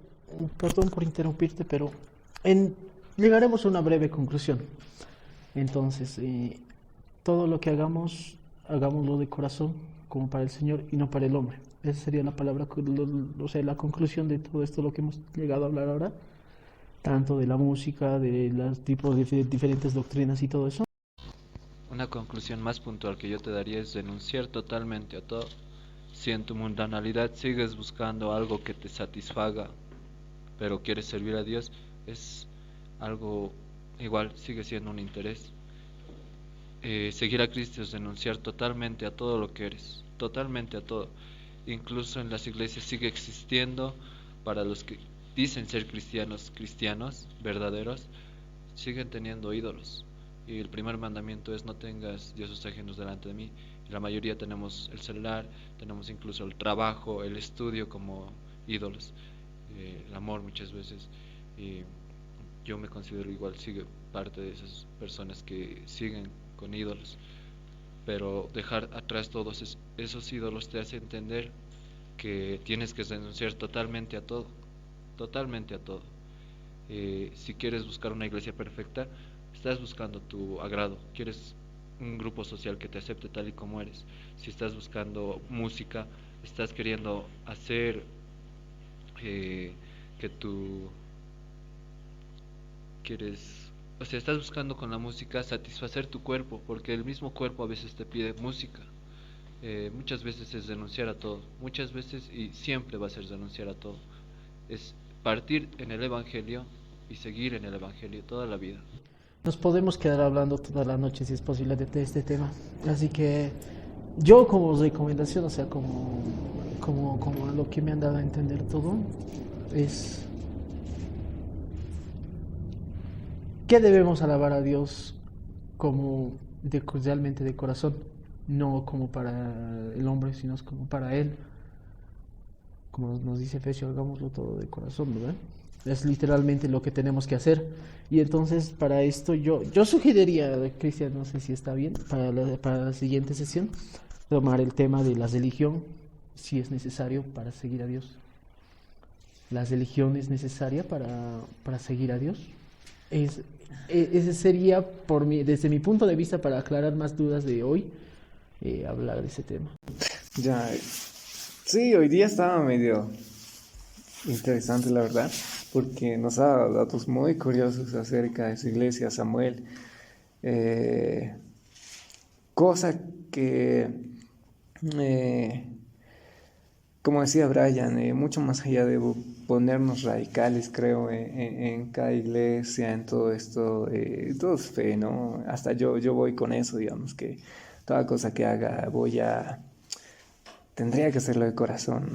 perdón por interrumpirte, pero llegaremos a una breve conclusión. Entonces, todo lo que hagamos, hagámoslo de corazón, como para el Señor y no para el hombre. Esa sería la palabra, o sea, la conclusión de todo esto, lo que hemos llegado a hablar ahora, tanto de la música, de los tipos de diferentes doctrinas y todo eso. Una conclusión más puntual que yo te daría es renunciar totalmente a todo. Si en tu mundanalidad sigues buscando algo que te satisfaga, pero quieres servir a Dios, es algo igual, sigue siendo un interés. Seguir a Cristo es renunciar totalmente a todo lo que eres, totalmente a todo. Incluso en las iglesias sigue existiendo, para los que dicen ser cristianos verdaderos, siguen teniendo ídolos. Y el primer mandamiento es: no tengas dioses ajenos delante de mí. Y la mayoría tenemos el celular, tenemos incluso el trabajo, el estudio como ídolos, el amor muchas veces. Y yo me considero igual, sigue parte de esas personas que siguen con ídolos. Pero dejar atrás todos esos ídolos te hace entender que tienes que renunciar totalmente a todo, totalmente a todo. Si quieres buscar una iglesia perfecta, estás buscando tu agrado, quieres un grupo social que te acepte tal y como eres. Si estás buscando música, estás queriendo hacer que tú quieres, o sea, estás buscando con la música satisfacer tu cuerpo, porque el mismo cuerpo a veces te pide música. Muchas veces es renunciar a todo, muchas veces y siempre va a ser renunciar a todo. Es partir en el Evangelio y seguir en el Evangelio toda la vida. Nos podemos quedar hablando toda la noche, si es posible, de este tema. Así que yo, como recomendación, o sea, como lo que me han dado a entender todo, es que debemos alabar a Dios como realmente de corazón, no como para el hombre, sino como para Él. Como nos dice Efesios, hagámoslo todo de corazón, ¿verdad? Es literalmente lo que tenemos que hacer. Y entonces, para esto, yo sugeriría, Cristian, no sé si está bien, para la siguiente sesión, tomar el tema de la religión, si es necesario para seguir a Dios. ¿La religión es necesaria para seguir a Dios? Ese sería, desde mi punto de vista, para aclarar más dudas de hoy, hablar de ese tema. Ya, sí, hoy día estaba medio interesante, la verdad, porque nos ha dado datos muy curiosos acerca de su iglesia, Samuel. Cosa que, como decía Brian, mucho más allá de ponernos radicales, creo, en cada iglesia, en todo esto. Todo es fe, ¿no? Hasta yo voy con eso, digamos, que toda cosa que haga tendría que hacerlo de corazón.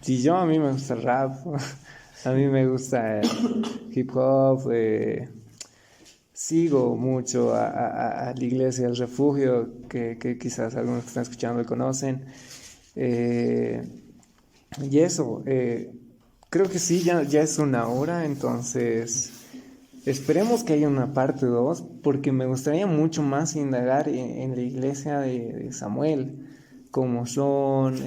Si a mí me gusta el rap, a mí me gusta el hip hop, sigo mucho a la iglesia El Refugio, que quizás algunos que están escuchando lo conocen. Y eso, creo que sí, ya es una hora, entonces esperemos que haya una parte 2, porque me gustaría mucho más indagar en la iglesia de Samuel, cómo son.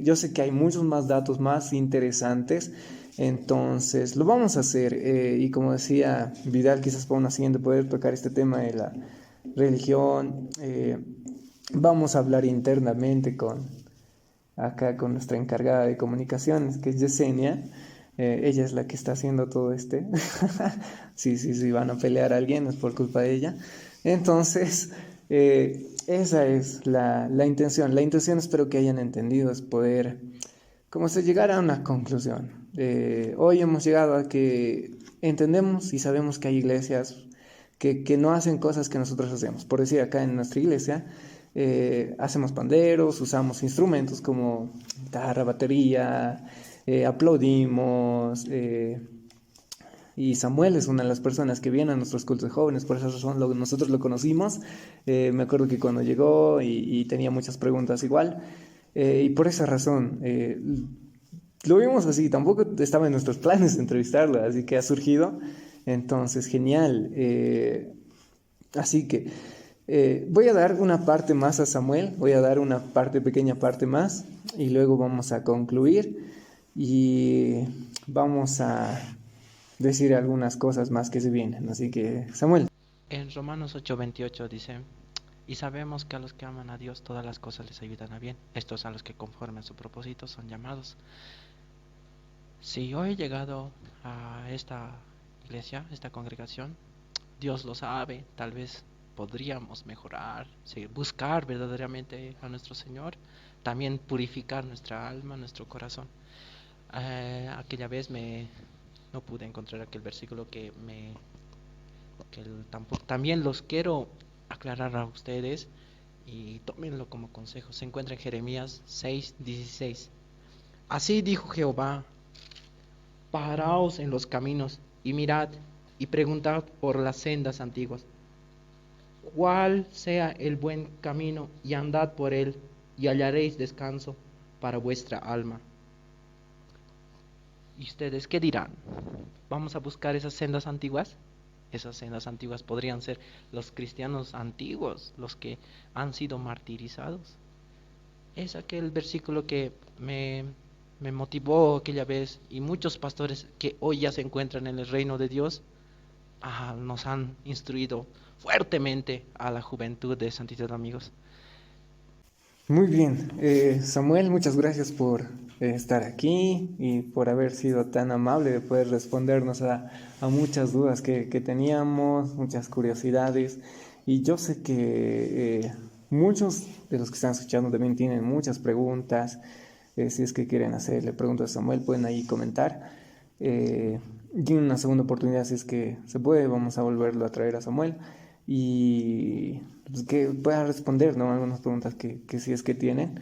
Yo sé que hay muchos más datos más interesantes, entonces lo vamos a hacer. Y como decía Vidal, quizás para una siguiente poder tocar este tema de la religión. Vamos a hablar internamente con nuestra encargada de comunicaciones, que es Yesenia. Ella es la que está haciendo todo sí, van a pelear a alguien, es por culpa de ella. Entonces, esa es la intención. La intención, espero que hayan entendido, es poder, como se llegar a una conclusión. Hoy hemos llegado a que entendemos y sabemos que hay iglesias que no hacen cosas que nosotros hacemos. Por decir, acá en nuestra iglesia, hacemos panderos, usamos instrumentos como guitarra, batería, aplaudimos, y Samuel es una de las personas que viene a nuestros cultos de jóvenes, por esa razón nosotros lo conocimos. Me acuerdo que cuando llegó y tenía muchas preguntas igual, y por esa razón lo vimos así, tampoco estaba en nuestros planes entrevistarlo, así que ha surgido, entonces genial. Así que voy a dar una parte más a Samuel, voy a dar una pequeña parte más, y luego vamos a concluir y vamos a decir algunas cosas más que se vienen. Así que, Samuel. En Romanos 8:28 dice: y sabemos que a los que aman a Dios todas las cosas les ayudan a bien, estos a los que conforme a su propósito son llamados. Si yo he llegado a esta iglesia, esta congregación, Dios lo sabe. Tal vez podríamos mejorar, buscar verdaderamente a nuestro Señor, también purificar nuestra alma, nuestro corazón. Aquella vez no pude encontrar aquel versículo también los quiero aclarar a ustedes y tómenlo como consejo. Se encuentra en Jeremías 6:16. Así dijo Jehová: paraos en los caminos y mirad y preguntad por las sendas antiguas, cuál sea el buen camino, y andad por él, y hallaréis descanso para vuestra alma. ¿Y ustedes qué dirán? ¿Vamos a buscar esas sendas antiguas? Esas sendas antiguas podrían ser los cristianos antiguos, los que han sido martirizados. Es aquel versículo que me motivó aquella vez, y muchos pastores que hoy ya se encuentran en el reino de Dios nos han instruido fuertemente a la juventud de Santidad, amigos. Muy bien, Samuel, muchas gracias por estar aquí y por haber sido tan amable de poder respondernos a muchas dudas que teníamos, muchas curiosidades. Y yo sé que muchos de los que están escuchando también tienen muchas preguntas. Si es que quieren hacerle preguntas a Samuel, pueden ahí comentar. Y en una segunda oportunidad, si es que se puede, vamos a volverlo a traer a Samuel y pues, que pueda responder, ¿no?, algunas preguntas que si es que tienen.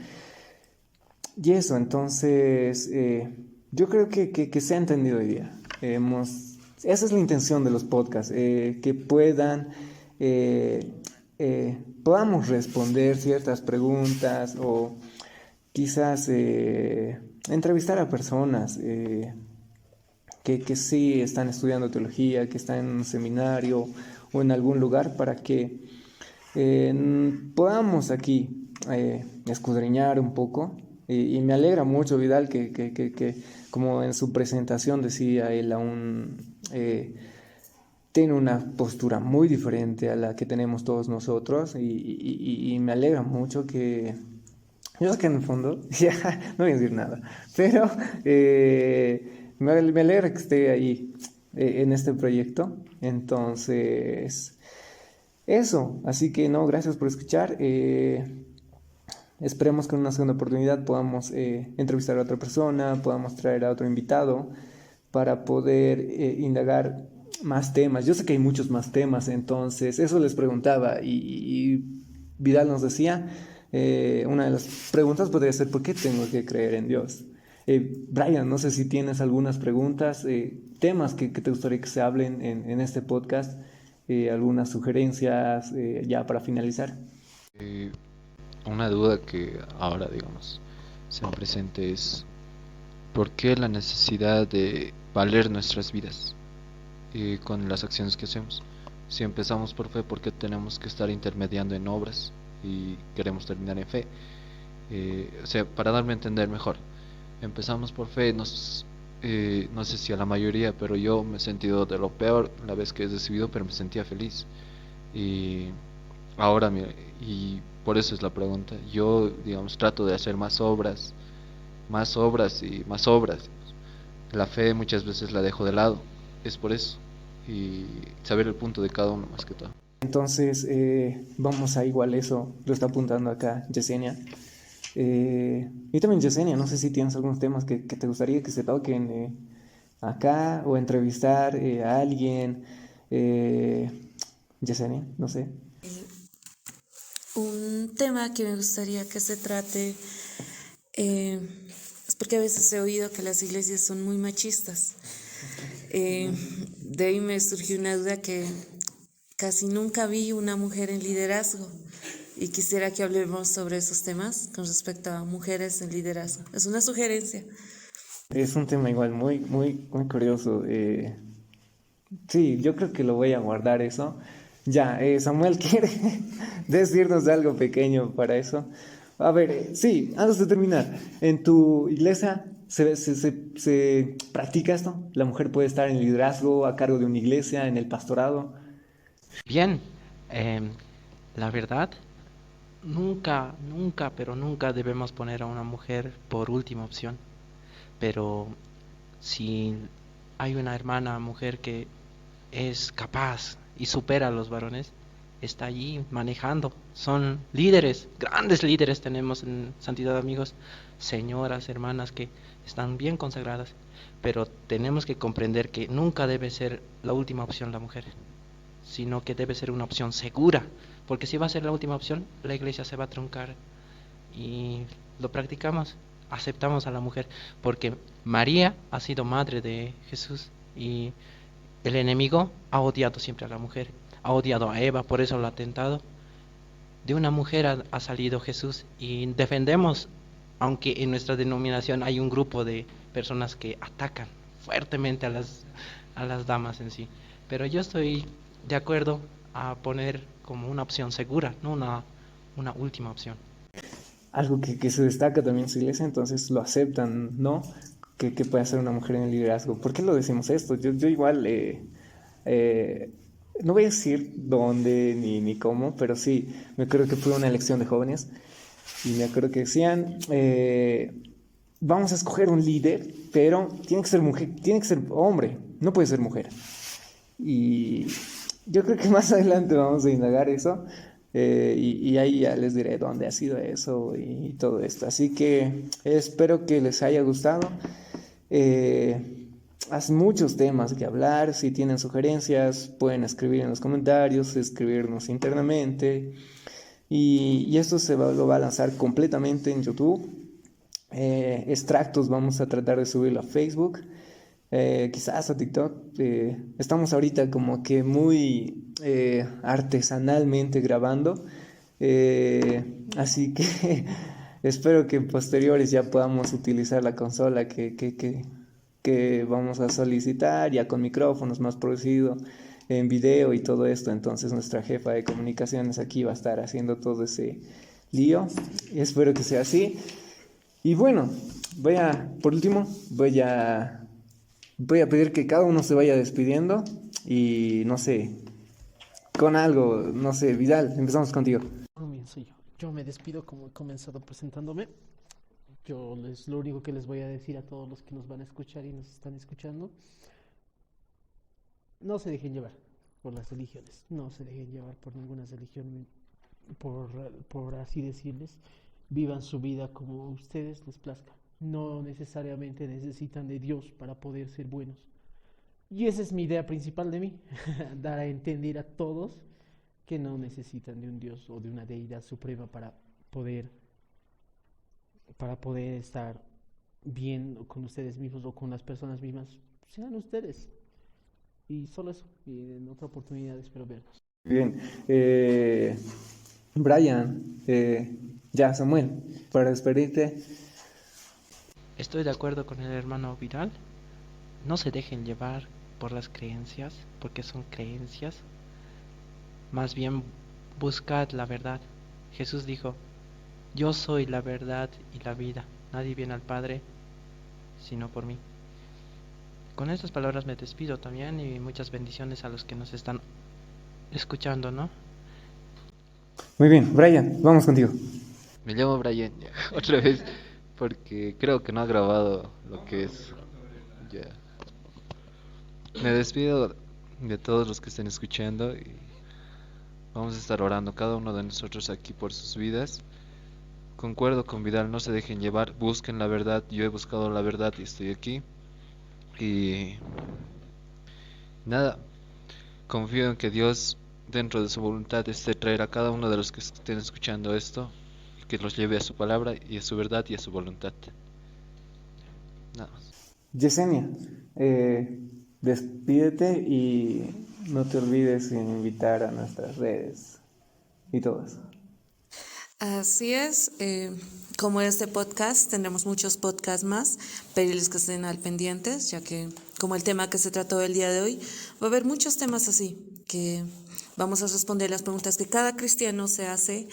Y eso, entonces, yo creo que se ha entendido hoy día. Esa es la intención de los podcasts, que podamos responder ciertas preguntas, o quizás entrevistar a personas que sí están estudiando teología, que están en un seminario o en algún lugar, para que podamos aquí escudriñar un poco. Y me alegra mucho, Vidal, que como en su presentación decía, él aún tiene una postura muy diferente a la que tenemos todos nosotros, y me alegra mucho que... Yo sé que en el fondo, ya no voy a decir nada, pero me alegra que esté ahí en este proyecto. Entonces, eso, así que no, gracias por escuchar. esperemos que en una segunda oportunidad podamos entrevistar a otra persona, podamos traer a otro invitado para poder indagar más temas. Yo sé que hay muchos más temas, entonces eso les preguntaba y Vidal nos decía, una de las preguntas podría ser, ¿por qué tengo que creer en Dios? Brian, no sé si tienes algunas preguntas, temas que te gustaría que se hablen en este podcast, algunas sugerencias ya para finalizar. Eh, una duda que ahora, digamos, se me presenta es ¿por qué la necesidad de valer nuestras vidas con las acciones que hacemos? Si empezamos por fe, ¿por qué tenemos que estar intermediando en obras y queremos terminar en fe? O sea, para darme a entender mejor, empezamos por fe, no sé si a la mayoría, pero yo me he sentido de lo peor la vez que he recibido, pero me sentía feliz. Y ahora, mira, y por eso es la pregunta. Yo, digamos, trato de hacer más obras y más obras. La fe muchas veces la dejo de lado. Es por eso. Y saber el punto de cada uno más que todo. Entonces, vamos a igual eso, lo está apuntando acá Yesenia. Y también Yesenia, no sé si tienes algunos temas que te gustaría que se toquen acá o entrevistar a alguien. Yesenia, no sé. Un tema que me gustaría que se trate es porque a veces he oído que las iglesias son muy machistas. De ahí me surgió una duda que casi nunca vi una mujer en liderazgo y quisiera que hablemos sobre esos temas con respecto a mujeres en liderazgo. Es una sugerencia. Es un tema igual muy curioso. Sí, yo creo que lo voy a guardar eso. Ya, Samuel quiere decirnos algo pequeño para eso. A ver, sí, antes de terminar, ¿en tu iglesia se practica esto? ¿La mujer puede estar en liderazgo, a cargo de una iglesia, en el pastorado? Bien, em, la verdad, pero nunca debemos poner a una mujer por última opción. Pero si hay una hermana mujer que es capaz y supera a los varones, está allí manejando. Son líderes, grandes líderes tenemos en Santidad Amigos, señoras, hermanas que están bien consagradas, pero tenemos que comprender que nunca debe ser la última opción la mujer, sino que debe ser una opción segura, porque si va a ser la última opción, la iglesia se va a truncar y lo practicamos, aceptamos a la mujer, porque María ha sido madre de Jesús y el enemigo ha odiado siempre a la mujer, ha odiado a Eva, por eso lo ha tentado. De una mujer ha salido Jesús y defendemos, aunque en nuestra denominación hay un grupo de personas que atacan fuertemente a las damas en sí. Pero yo estoy de acuerdo a poner como una opción segura, no una última opción. Algo que se destaca también en su iglesia, entonces lo aceptan, ¿no? Que puede ser una mujer en el liderazgo. ¿Por qué lo decimos esto? Yo igual, no voy a decir dónde ni cómo, pero sí, me acuerdo que fue una elección de jóvenes y me acuerdo que decían, vamos a escoger un líder, pero tiene que ser mujer, tiene que ser hombre, no puede ser mujer. Y yo creo que más adelante vamos a indagar eso. Y ahí ya les diré dónde ha sido eso y todo esto. Así que espero que les haya gustado. Hay muchos temas que hablar. Si tienen sugerencias, pueden escribir en los comentarios, escribirnos internamente. Y esto lo va a lanzar completamente en YouTube. Extractos vamos a tratar de subirlo a Facebook. Quizás a TikTok. Estamos ahorita como que muy artesanalmente grabando, así que espero que en posteriores ya podamos utilizar la consola que vamos a solicitar ya con micrófonos más producido en video y todo esto. Entonces nuestra jefa de comunicaciones aquí va a estar haciendo todo ese lío y espero que sea así. Y bueno, por último voy a pedir que cada uno se vaya despidiendo y no sé, con algo, no sé, Vidal, empezamos contigo. Comienzo yo. Yo me despido como he comenzado presentándome. Lo único que les voy a decir a todos los que nos van a escuchar y nos están escuchando, no se dejen llevar por las religiones, no se dejen llevar por ninguna religión, por así decirles, vivan su vida como a ustedes les plazca. No necesariamente necesitan de Dios para poder ser buenos. Y esa es mi idea principal de mí, dar a entender a todos que no necesitan de un Dios o de una deidad suprema poder, para poder estar bien con ustedes mismos o con las personas mismas. Sean ustedes. Y solo eso. Y en otra oportunidad espero vernos. Bien. Brian, ya Samuel, para despedirte. Estoy de acuerdo con el hermano Vidal. No se dejen llevar por las creencias, porque son creencias. Más bien buscad la verdad. Jesús dijo: yo soy la verdad y la vida. Nadie viene al Padre sino por mí. Con estas palabras me despido también, y muchas bendiciones a los que nos están escuchando, ¿no? Muy bien, Brian, vamos contigo. Me llamo Brian, ya, otra vez, porque creo que no ha grabado lo que es. Ya. Me despido de todos los que estén escuchando y vamos a estar orando cada uno de nosotros aquí por sus vidas. Concuerdo con Vidal, no se dejen llevar, busquen la verdad. Yo he buscado la verdad y estoy aquí. Y nada, confío en que Dios, dentro de su voluntad, esté traer a cada uno de los que estén escuchando esto, que los lleve a su palabra y a su verdad y a su voluntad. Nada más. Yesenia, despídete y no te olvides de invitar a nuestras redes y todo eso. Así es, como este podcast, tendremos muchos podcasts más, pedirles que estén al pendientes, ya que como el tema que se trató el día de hoy, va a haber muchos temas así, que vamos a responder las preguntas que cada cristiano se hace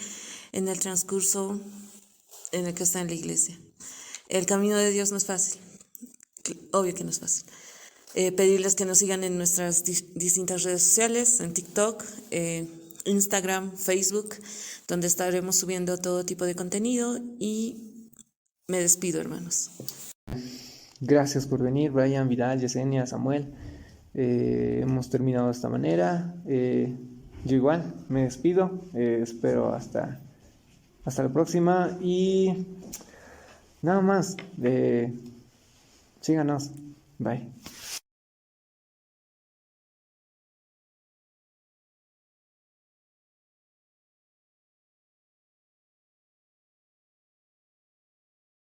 en el transcurso en el que está en la iglesia. El camino de Dios no es fácil, obvio que no es fácil. Pedirles que nos sigan en nuestras distintas redes sociales, en TikTok, Instagram, Facebook, donde estaremos subiendo todo tipo de contenido, y me despido, hermanos. Gracias por venir, Brian, Vidal, Yesenia, Samuel. Hemos terminado de esta manera. Yo igual me despido. Espero hasta la próxima y nada más. Síganos. Bye.